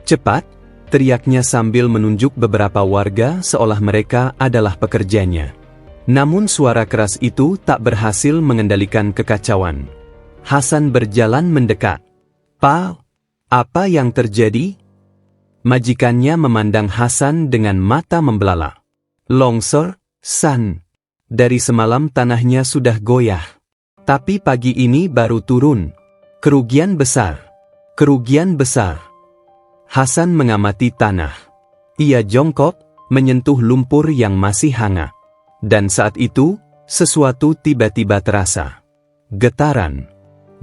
Cepat!" teriaknya sambil menunjuk beberapa warga seolah mereka adalah pekerjanya. Namun suara keras itu tak berhasil mengendalikan kekacauan. Hasan berjalan mendekat. "Pa, apa yang terjadi?" Majikannya memandang Hasan dengan mata membelalak. "Longsor, San. Dari semalam tanahnya sudah goyah. Tapi pagi ini baru turun. Kerugian besar. Kerugian besar." Hasan mengamati tanah. Ia jongkok, menyentuh lumpur yang masih hangat. Dan saat itu, sesuatu tiba-tiba terasa. Getaran.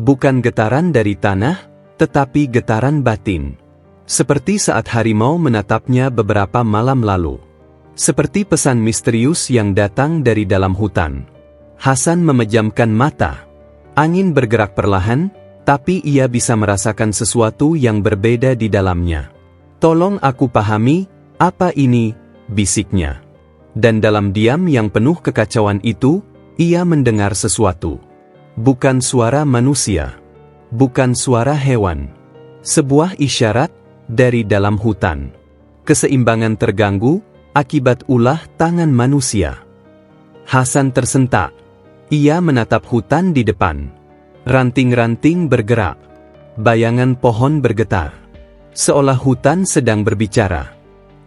Bukan getaran dari tanah, tetapi getaran batin. Seperti saat harimau menatapnya beberapa malam lalu. Seperti pesan misterius yang datang dari dalam hutan. Hasan memejamkan mata. Angin bergerak perlahan, tapi ia bisa merasakan sesuatu yang berbeda di dalamnya. "Tolong aku pahami, apa ini?" bisiknya. Dan dalam diam yang penuh kekacauan itu, ia mendengar sesuatu. Bukan suara manusia. Bukan suara hewan. Sebuah isyarat dari dalam hutan. Keseimbangan terganggu akibat ulah tangan manusia. Hasan tersentak. Ia menatap hutan di depan. Ranting-ranting bergerak. Bayangan pohon bergetar. Seolah hutan sedang berbicara.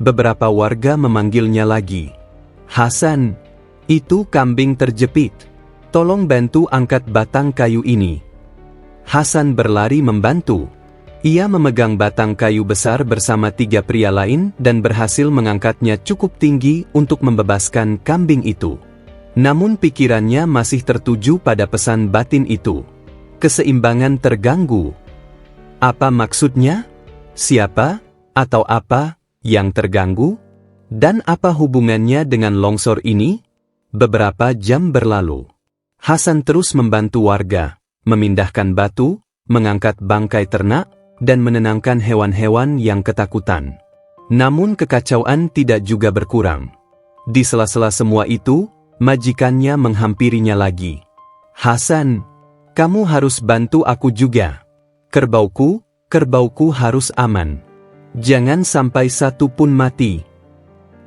Beberapa warga memanggilnya lagi. "Hasan, itu kambing terjepit. Tolong bantu angkat batang kayu ini." Hasan berlari membantu. Ia memegang batang kayu besar bersama 3 pria lain dan berhasil mengangkatnya cukup tinggi untuk membebaskan kambing itu. Namun pikirannya masih tertuju pada pesan batin itu. Keseimbangan terganggu. Apa maksudnya? Siapa atau apa yang terganggu? Dan apa hubungannya dengan longsor ini? Beberapa jam berlalu. Hasan terus membantu warga, memindahkan batu, mengangkat bangkai ternak, dan menenangkan hewan-hewan yang ketakutan. Namun kekacauan tidak juga berkurang. Di sela-sela semua itu, majikannya menghampirinya lagi. "Hasan, kamu harus bantu aku juga. Kerbauku harus aman. Jangan sampai satu pun mati."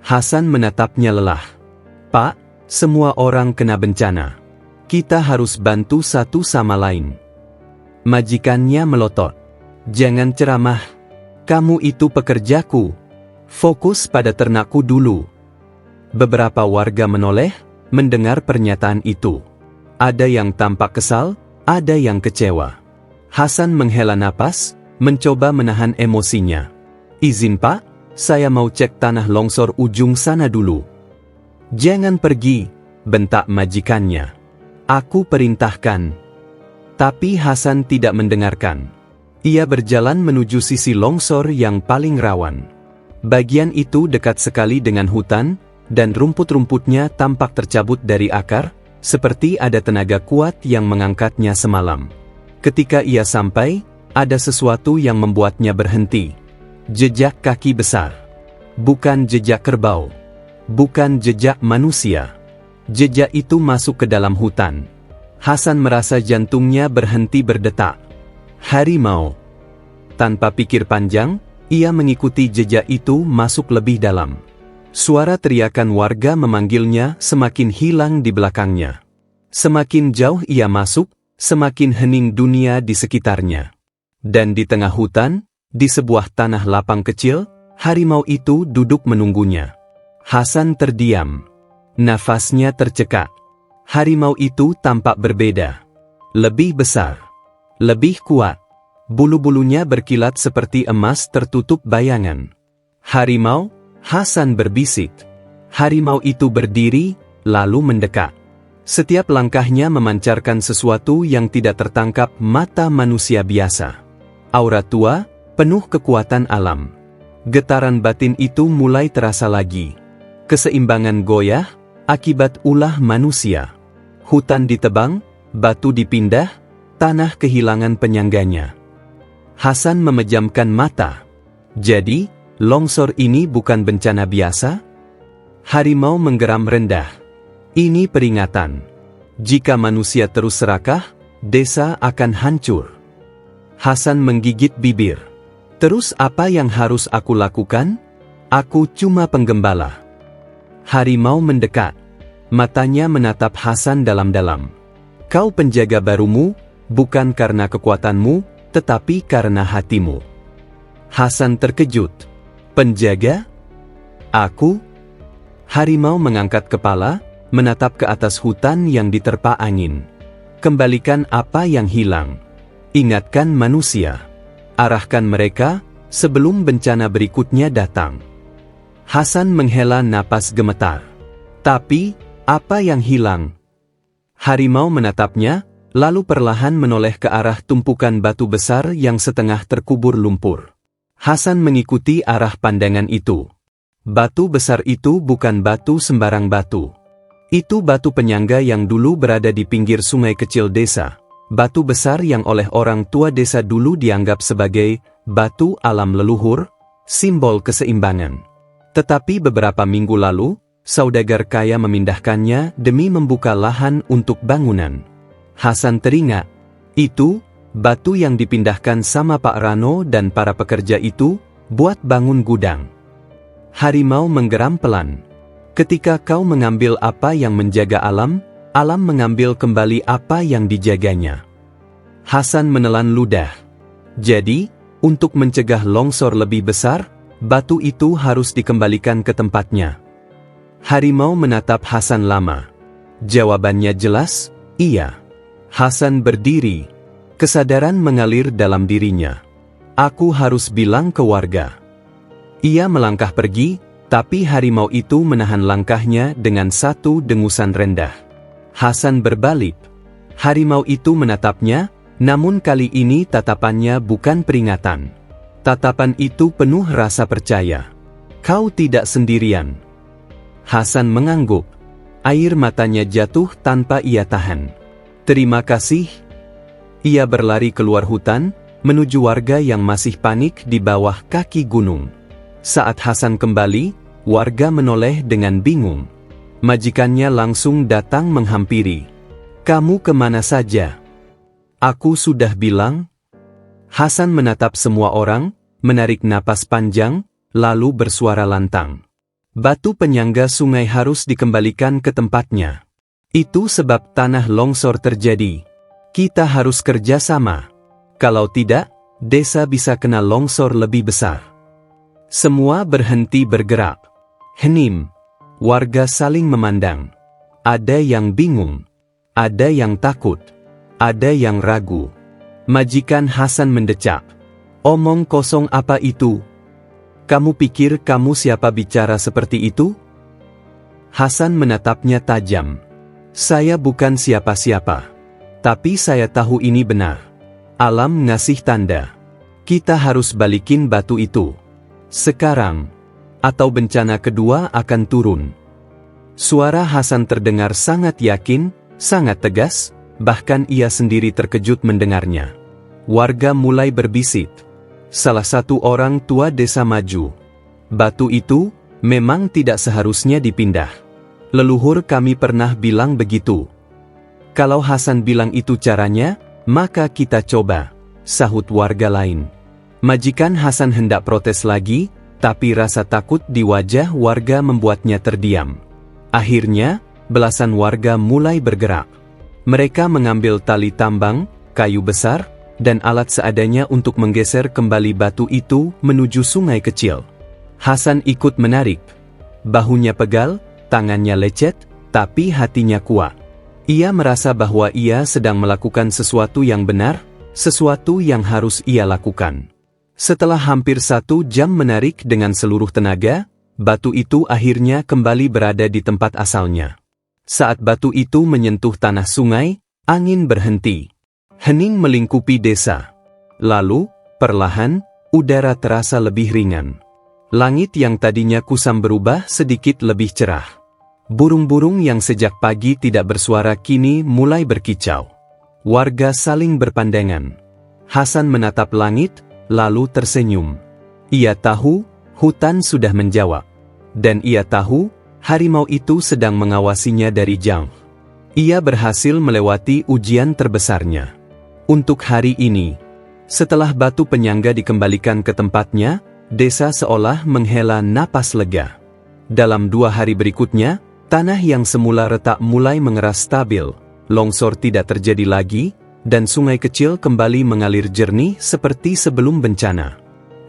Hasan menatapnya lelah. "Pak, semua orang kena bencana. Kita harus bantu satu sama lain." Majikannya melotot. "Jangan ceramah. Kamu itu pekerjaku. Fokus pada ternakku dulu." Beberapa warga menoleh, mendengar pernyataan itu. Ada yang tampak kesal, ada yang kecewa. Hasan menghela napas, mencoba menahan emosinya. "Izin Pak, saya mau cek tanah longsor ujung sana dulu." "Jangan pergi," bentak majikannya. "Aku perintahkan." Tapi Hasan tidak mendengarkan. Ia berjalan menuju sisi longsor yang paling rawan. Bagian itu dekat sekali dengan hutan, dan rumput-rumputnya tampak tercabut dari akar, seperti ada tenaga kuat yang mengangkatnya semalam. Ketika ia sampai, ada sesuatu yang membuatnya berhenti. Jejak kaki besar. Bukan jejak kerbau. Bukan jejak manusia. Jejak itu masuk ke dalam hutan. Hasan merasa jantungnya berhenti berdetak. Harimau. Tanpa pikir panjang, ia mengikuti jejak itu masuk lebih dalam. Suara teriakan warga memanggilnya semakin hilang di belakangnya. Semakin jauh ia masuk, semakin hening dunia di sekitarnya. Dan di tengah hutan, di sebuah tanah lapang kecil, harimau itu duduk menunggunya. Hasan terdiam. Nafasnya tercekak. Harimau itu tampak berbeda. Lebih besar. Lebih kuat. Bulu-bulunya berkilat seperti emas tertutup bayangan. "Harimau?" Hasan berbisik. Harimau itu berdiri, lalu mendekat. Setiap langkahnya memancarkan sesuatu yang tidak tertangkap mata manusia biasa. Aura tua, penuh kekuatan alam. Getaran batin itu mulai terasa lagi. Keseimbangan goyah, akibat ulah manusia. Hutan ditebang, batu dipindah, tanah kehilangan penyangganya. Hasan memejamkan mata. Jadi, Longsor ini bukan bencana biasa? Harimau menggeram rendah. Ini peringatan. Jika manusia terus serakah, desa akan hancur. Hasan menggigit bibir. Terus apa yang harus aku lakukan? Aku cuma penggembala. Harimau mendekat. Matanya menatap Hasan dalam-dalam. Kau penjaga barumu, bukan karena kekuatanmu, tetapi karena hatimu. Hasan terkejut. Penjaga? Aku? Harimau mengangkat kepala, menatap ke atas hutan yang diterpa angin. Kembalikan apa yang hilang. Ingatkan manusia. Arahkan mereka, sebelum bencana berikutnya datang. Hasan menghela napas gemetar. Tapi, apa yang hilang? Harimau menatapnya, lalu perlahan menoleh ke arah tumpukan batu besar yang setengah terkubur lumpur. Hasan mengikuti arah pandangan itu. Batu besar itu bukan batu sembarang batu. Itu batu penyangga yang dulu berada di pinggir sungai kecil desa. Batu besar yang oleh orang tua desa dulu dianggap sebagai batu alam leluhur, simbol keseimbangan. Tetapi beberapa minggu lalu, saudagar kaya memindahkannya demi membuka lahan untuk bangunan. Hasan teringat, itu batu yang dipindahkan sama Pak Rano dan para pekerja itu buat bangun gudang. Harimau menggeram pelan. Ketika kau mengambil apa yang menjaga alam, alam mengambil kembali apa yang dijaganya. Hasan menelan ludah. Jadi, untuk mencegah longsor lebih besar, batu itu harus dikembalikan ke tempatnya. Harimau menatap Hasan lama. Jawabannya jelas, iya. Hasan berdiri. Kesadaran mengalir dalam dirinya. Aku harus bilang ke warga. Ia melangkah pergi, tapi harimau itu menahan langkahnya dengan satu dengusan rendah. Hasan berbalik. Harimau itu menatapnya, namun kali ini tatapannya bukan peringatan. Tatapan itu penuh rasa percaya. Kau tidak sendirian. Hasan mengangguk. Air matanya jatuh tanpa ia tahan. Terima kasih. Ia berlari keluar hutan, menuju warga yang masih panik di bawah kaki gunung. Saat Hasan kembali, warga menoleh dengan bingung. Majikannya langsung datang menghampiri. Kamu kemana saja? Aku sudah bilang. Hasan menatap semua orang, menarik napas panjang, lalu bersuara lantang. Batu penyangga sungai harus dikembalikan ke tempatnya. Itu sebab tanah longsor terjadi. Kita harus kerja sama. Kalau tidak, desa bisa kena longsor lebih besar. Semua berhenti bergerak. Hening. Warga saling memandang. Ada yang bingung. Ada yang takut. Ada yang ragu. Majikan Hasan mendecak. Omong kosong apa itu? Kamu pikir kamu siapa bicara seperti itu? Hasan menatapnya tajam. Saya bukan siapa-siapa. Tapi saya tahu ini benar. Alam ngasih tanda. Kita harus balikin batu itu. Sekarang. Atau bencana kedua akan turun. Suara Hasan terdengar sangat yakin, sangat tegas, bahkan ia sendiri terkejut mendengarnya. Warga mulai berbisik. Salah satu orang tua desa maju. Batu itu memang tidak seharusnya dipindah. Leluhur kami pernah bilang begitu. Kalau Hasan bilang itu caranya, maka kita coba, sahut warga lain. Majikan Hasan hendak protes lagi, tapi rasa takut di wajah warga membuatnya terdiam. Akhirnya, belasan warga mulai bergerak. Mereka mengambil tali tambang, kayu besar, dan alat seadanya untuk menggeser kembali batu itu menuju sungai kecil. Hasan ikut menarik. Bahunya pegal, tangannya lecet, tapi hatinya kuat. Ia merasa bahwa ia sedang melakukan sesuatu yang benar, sesuatu yang harus ia lakukan. Setelah hampir 1 jam menarik dengan seluruh tenaga, batu itu akhirnya kembali berada di tempat asalnya. Saat batu itu menyentuh tanah sungai, angin berhenti. Hening melingkupi desa. Lalu, perlahan, udara terasa lebih ringan. Langit yang tadinya kusam berubah sedikit lebih cerah. Burung-burung yang sejak pagi tidak bersuara kini mulai berkicau. Warga saling berpandangan. Hasan menatap langit, lalu tersenyum. Ia tahu, Hutan sudah menjawab. Dan ia tahu, harimau itu sedang mengawasinya dari jauh. Ia berhasil melewati ujian terbesarnya. Untuk hari ini, setelah batu penyangga dikembalikan ke tempatnya, desa seolah menghela napas lega. Dalam 2 hari berikutnya, tanah yang semula retak mulai mengeras stabil, longsor tidak terjadi lagi, dan sungai kecil kembali mengalir jernih seperti sebelum bencana.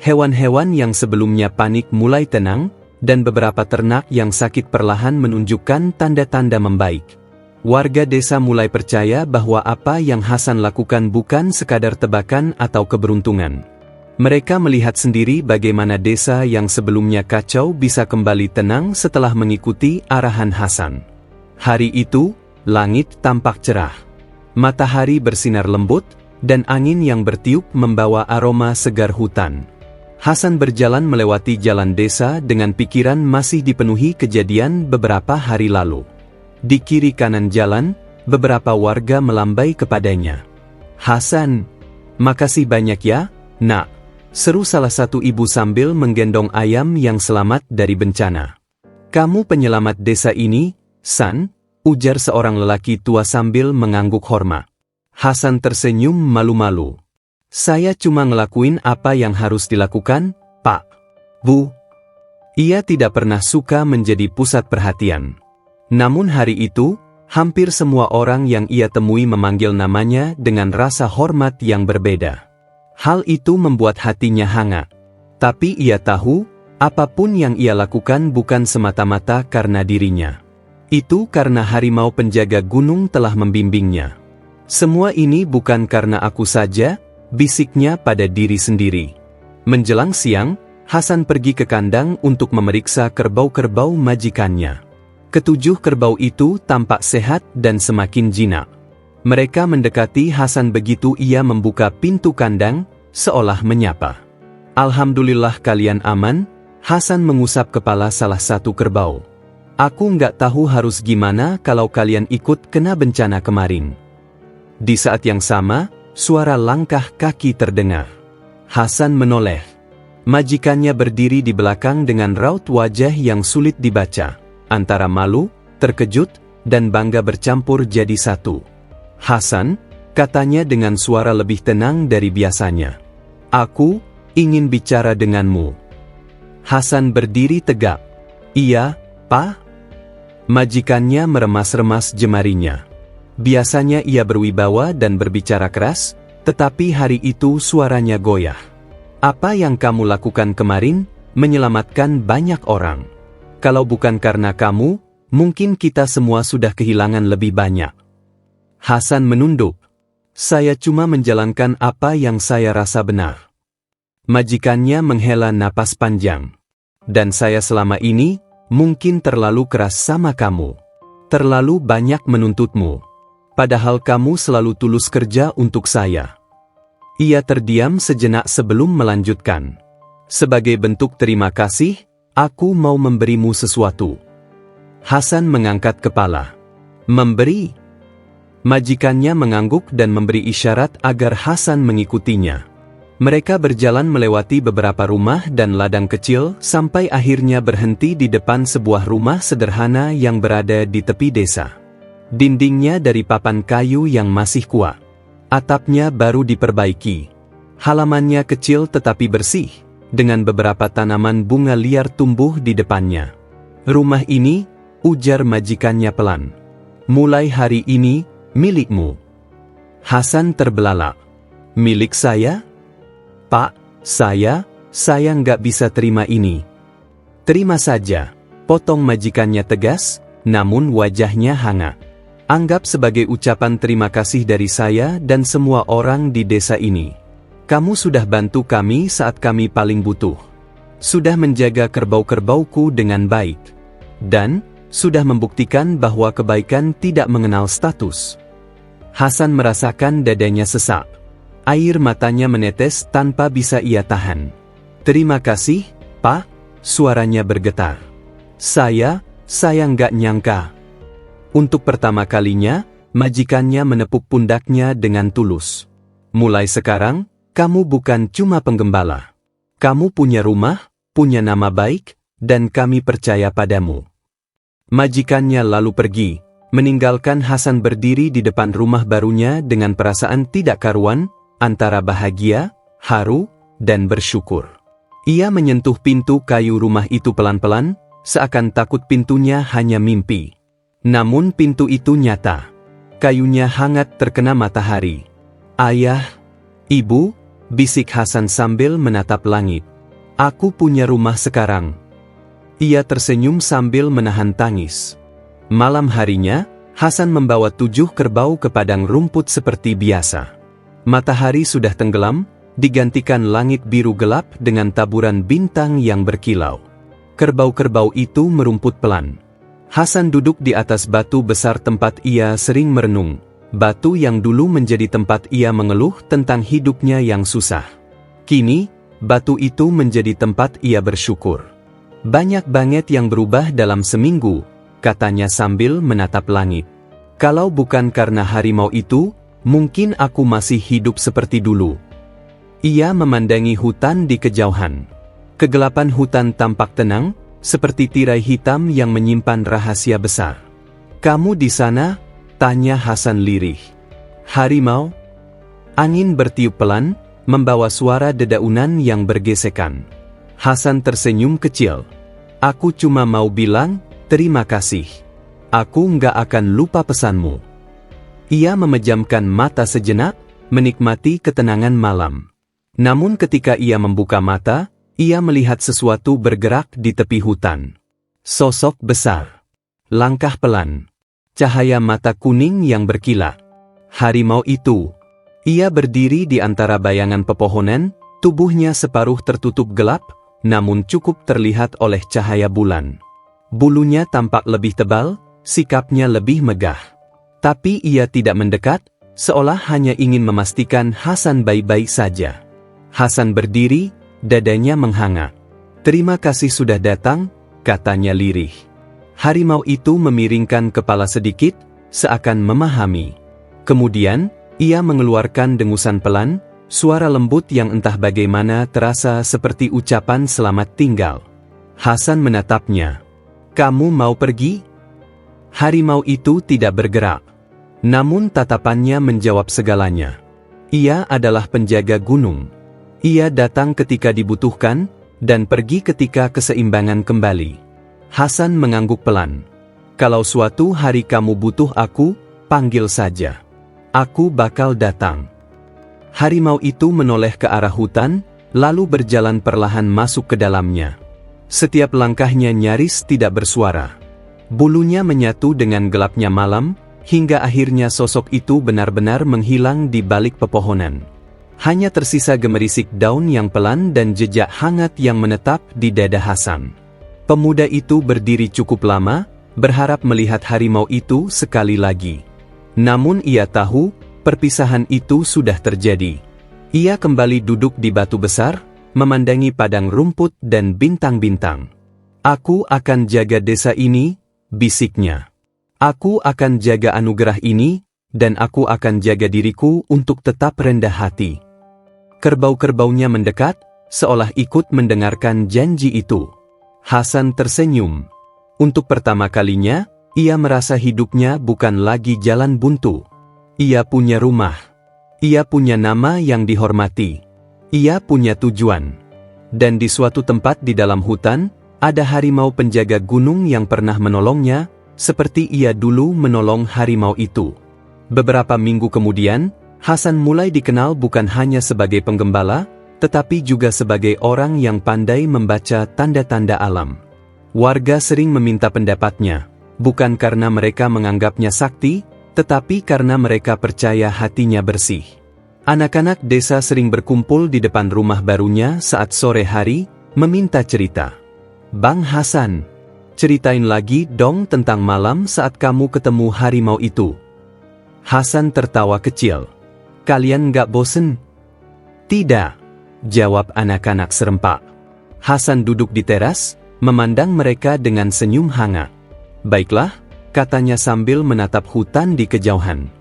Hewan-hewan yang sebelumnya panik mulai tenang, dan beberapa ternak yang sakit perlahan menunjukkan tanda-tanda membaik. Warga desa mulai percaya bahwa apa yang Hasan lakukan bukan sekadar tebakan atau keberuntungan. Mereka melihat sendiri bagaimana desa yang sebelumnya kacau bisa kembali tenang setelah mengikuti arahan Hasan. Hari itu, langit tampak cerah. Matahari bersinar lembut, dan angin yang bertiup membawa aroma segar hutan. Hasan berjalan melewati jalan desa dengan pikiran masih dipenuhi kejadian beberapa hari lalu. Di kiri kanan jalan, beberapa warga melambai kepadanya. "Hasan, makasih banyak ya, nak," seru salah satu ibu sambil menggendong ayam yang selamat dari bencana. "Kamu penyelamat desa ini, San?" ujar seorang lelaki tua sambil mengangguk hormat. Hasan tersenyum malu-malu. "Saya cuma ngelakuin apa yang harus dilakukan, Pak." "Bu." Ia tidak pernah suka menjadi pusat perhatian. Namun hari itu, hampir semua orang yang ia temui memanggil namanya dengan rasa hormat yang berbeda. Hal itu membuat hatinya hangat. Tapi ia tahu, apapun yang ia lakukan bukan semata-mata karena dirinya. Itu karena harimau penjaga gunung telah membimbingnya. "Semua ini bukan karena aku saja," bisiknya pada diri sendiri. Menjelang siang, Hasan pergi ke kandang untuk memeriksa kerbau-kerbau majikannya. Ketujuh kerbau itu tampak sehat dan semakin jinak. Mereka mendekati Hasan begitu ia membuka pintu kandang, seolah menyapa. "Alhamdulillah kalian aman," Hasan mengusap kepala salah satu kerbau. "Aku nggak tahu harus gimana kalau kalian ikut kena bencana kemarin." Di saat yang sama, suara langkah kaki terdengar. Hasan menoleh. Majikannya berdiri di belakang dengan raut wajah yang sulit dibaca. Antara malu, terkejut, dan bangga bercampur jadi satu. "Hasan," katanya dengan suara lebih tenang dari biasanya. "Aku ingin bicara denganmu." Hasan berdiri tegak. "Iya, Pak?" Majikannya meremas-remas jemarinya. Biasanya ia berwibawa dan berbicara keras, tetapi hari itu suaranya goyah. "Apa yang kamu lakukan kemarin, menyelamatkan banyak orang. Kalau bukan karena kamu, mungkin kita semua sudah kehilangan lebih banyak." Hasan menunduk. "Saya cuma menjalankan apa yang saya rasa benar." Majikannya menghela napas panjang. "Dan saya selama ini, mungkin terlalu keras sama kamu. Terlalu banyak menuntutmu. Padahal kamu selalu tulus kerja untuk saya." Ia terdiam sejenak sebelum melanjutkan. "Sebagai bentuk terima kasih, aku mau memberimu sesuatu." Hasan mengangkat kepala. "Memberi?" Majikannya mengangguk dan memberi isyarat agar Hasan mengikutinya. Mereka berjalan melewati beberapa rumah dan ladang kecil sampai akhirnya berhenti di depan sebuah rumah sederhana yang berada di tepi desa. Dindingnya dari papan kayu yang masih kuat. Atapnya baru diperbaiki. Halamannya kecil tetapi bersih, dengan beberapa tanaman bunga liar tumbuh di depannya. "Rumah ini," ujar majikannya pelan, "mulai hari ini, milikmu." Hasan terbelalak. "Milik saya? Pak, saya nggak bisa terima ini." "Terima saja," potong majikannya tegas, namun wajahnya hangat. "Anggap sebagai ucapan terima kasih dari saya dan semua orang di desa ini. Kamu sudah bantu kami saat kami paling butuh. Sudah menjaga kerbau-kerbauku dengan baik. Dan, sudah membuktikan bahwa kebaikan tidak mengenal status." Hasan merasakan dadanya sesak. Air matanya menetes tanpa bisa ia tahan. "Terima kasih, Pak," suaranya bergetar. Saya nggak nyangka." Untuk pertama kalinya, majikannya menepuk pundaknya dengan tulus. "Mulai sekarang, kamu bukan cuma penggembala. Kamu punya rumah, punya nama baik, dan kami percaya padamu." Majikannya lalu pergi, meninggalkan Hasan berdiri di depan rumah barunya dengan perasaan tidak karuan, antara bahagia, haru, dan bersyukur. Ia menyentuh pintu kayu rumah itu pelan-pelan, seakan takut pintunya hanya mimpi. Namun pintu itu nyata. Kayunya hangat terkena matahari. "Ayah, Ibu," bisik Hasan sambil menatap langit. "Aku punya rumah sekarang." Ia tersenyum sambil menahan tangis. Malam harinya, Hasan membawa 7 kerbau ke padang rumput seperti biasa. Matahari sudah tenggelam, digantikan langit biru gelap dengan taburan bintang yang berkilau. Kerbau-kerbau itu merumput pelan. Hasan duduk di atas batu besar tempat ia sering merenung, batu yang dulu menjadi tempat ia mengeluh tentang hidupnya yang susah. Kini, batu itu menjadi tempat ia bersyukur. "Banyak banget yang berubah dalam seminggu," katanya sambil menatap langit. "Kalau bukan karena harimau itu, mungkin aku masih hidup seperti dulu." Ia memandangi hutan di kejauhan. Kegelapan hutan tampak tenang, seperti tirai hitam yang menyimpan rahasia besar. "Kamu di sana?" tanya Hasan lirih. "Harimau?" Angin bertiup pelan, membawa suara dedaunan yang bergesekan. Hasan tersenyum kecil. "Aku cuma mau bilang, terima kasih. Aku nggak akan lupa pesanmu." Ia memejamkan mata sejenak, menikmati ketenangan malam. Namun ketika ia membuka mata, ia melihat sesuatu bergerak di tepi hutan. Sosok besar. Langkah pelan. Cahaya mata kuning yang berkilat. Harimau itu. Ia berdiri di antara bayangan pepohonan, tubuhnya separuh tertutup gelap, namun cukup terlihat oleh cahaya bulan. Bulunya tampak lebih tebal, sikapnya lebih megah. Tapi ia tidak mendekat, seolah hanya ingin memastikan Hasan baik-baik saja. Hasan berdiri, dadanya menghangat. "Terima kasih sudah datang," katanya lirih. Harimau itu memiringkan kepala sedikit, seakan memahami. Kemudian, ia mengeluarkan dengusan pelan, suara lembut yang entah bagaimana terasa seperti ucapan selamat tinggal. Hasan menatapnya. "Kamu mau pergi?" Harimau itu tidak bergerak. Namun tatapannya menjawab segalanya. Ia adalah penjaga gunung. Ia datang ketika dibutuhkan, dan pergi ketika keseimbangan kembali. Hasan mengangguk pelan. "Kalau suatu hari kamu butuh aku, panggil saja. Aku bakal datang." Harimau itu menoleh ke arah hutan, lalu berjalan perlahan masuk ke dalamnya. Setiap langkahnya nyaris tidak bersuara. Bulunya menyatu dengan gelapnya malam, hingga akhirnya sosok itu benar-benar menghilang di balik pepohonan. Hanya tersisa gemerisik daun yang pelan dan jejak hangat yang menetap di dada Hasan. Pemuda itu berdiri cukup lama, berharap melihat harimau itu sekali lagi. Namun ia tahu, perpisahan itu sudah terjadi. Ia kembali duduk di batu besar, memandangi padang rumput dan bintang-bintang. "Aku akan jaga desa ini," bisiknya. "Aku akan jaga anugerah ini, dan aku akan jaga diriku untuk tetap rendah hati." Kerbau-kerbaunya mendekat, seolah ikut mendengarkan janji itu. Hasan tersenyum. Untuk pertama kalinya, ia merasa hidupnya bukan lagi jalan buntu. Ia punya rumah. Ia punya nama yang dihormati. Ia punya tujuan. Dan di suatu tempat di dalam hutan, ada harimau penjaga gunung yang pernah menolongnya, seperti ia dulu menolong harimau itu. Beberapa minggu kemudian, Hasan mulai dikenal bukan hanya sebagai penggembala, tetapi juga sebagai orang yang pandai membaca tanda-tanda alam. Warga sering meminta pendapatnya, bukan karena mereka menganggapnya sakti, tetapi karena mereka percaya hatinya bersih. Anak-anak desa sering berkumpul di depan rumah barunya saat sore hari, meminta cerita. "Bang Hasan, ceritain lagi dong tentang malam saat kamu ketemu harimau itu." Hasan tertawa kecil. "Kalian nggak bosen?" "Tidak," jawab anak-anak serempak. Hasan duduk di teras, memandang mereka dengan senyum hangat. "Baiklah," katanya sambil menatap hutan di kejauhan.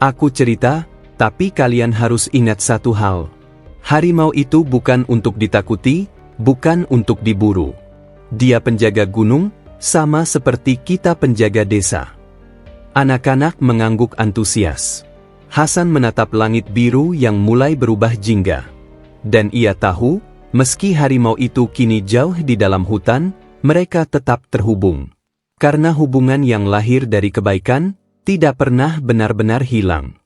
"Aku cerita, tapi kalian harus ingat satu hal. Harimau itu bukan untuk ditakuti, bukan untuk diburu. Dia penjaga gunung, sama seperti kita penjaga desa. Anak-anak mengangguk antusias. Hasan menatap langit biru yang mulai berubah jingga. Dan ia tahu, meski harimau itu kini jauh di dalam hutan, mereka tetap terhubung. Karena hubungan yang lahir dari kebaikan, tidak pernah benar-benar hilang.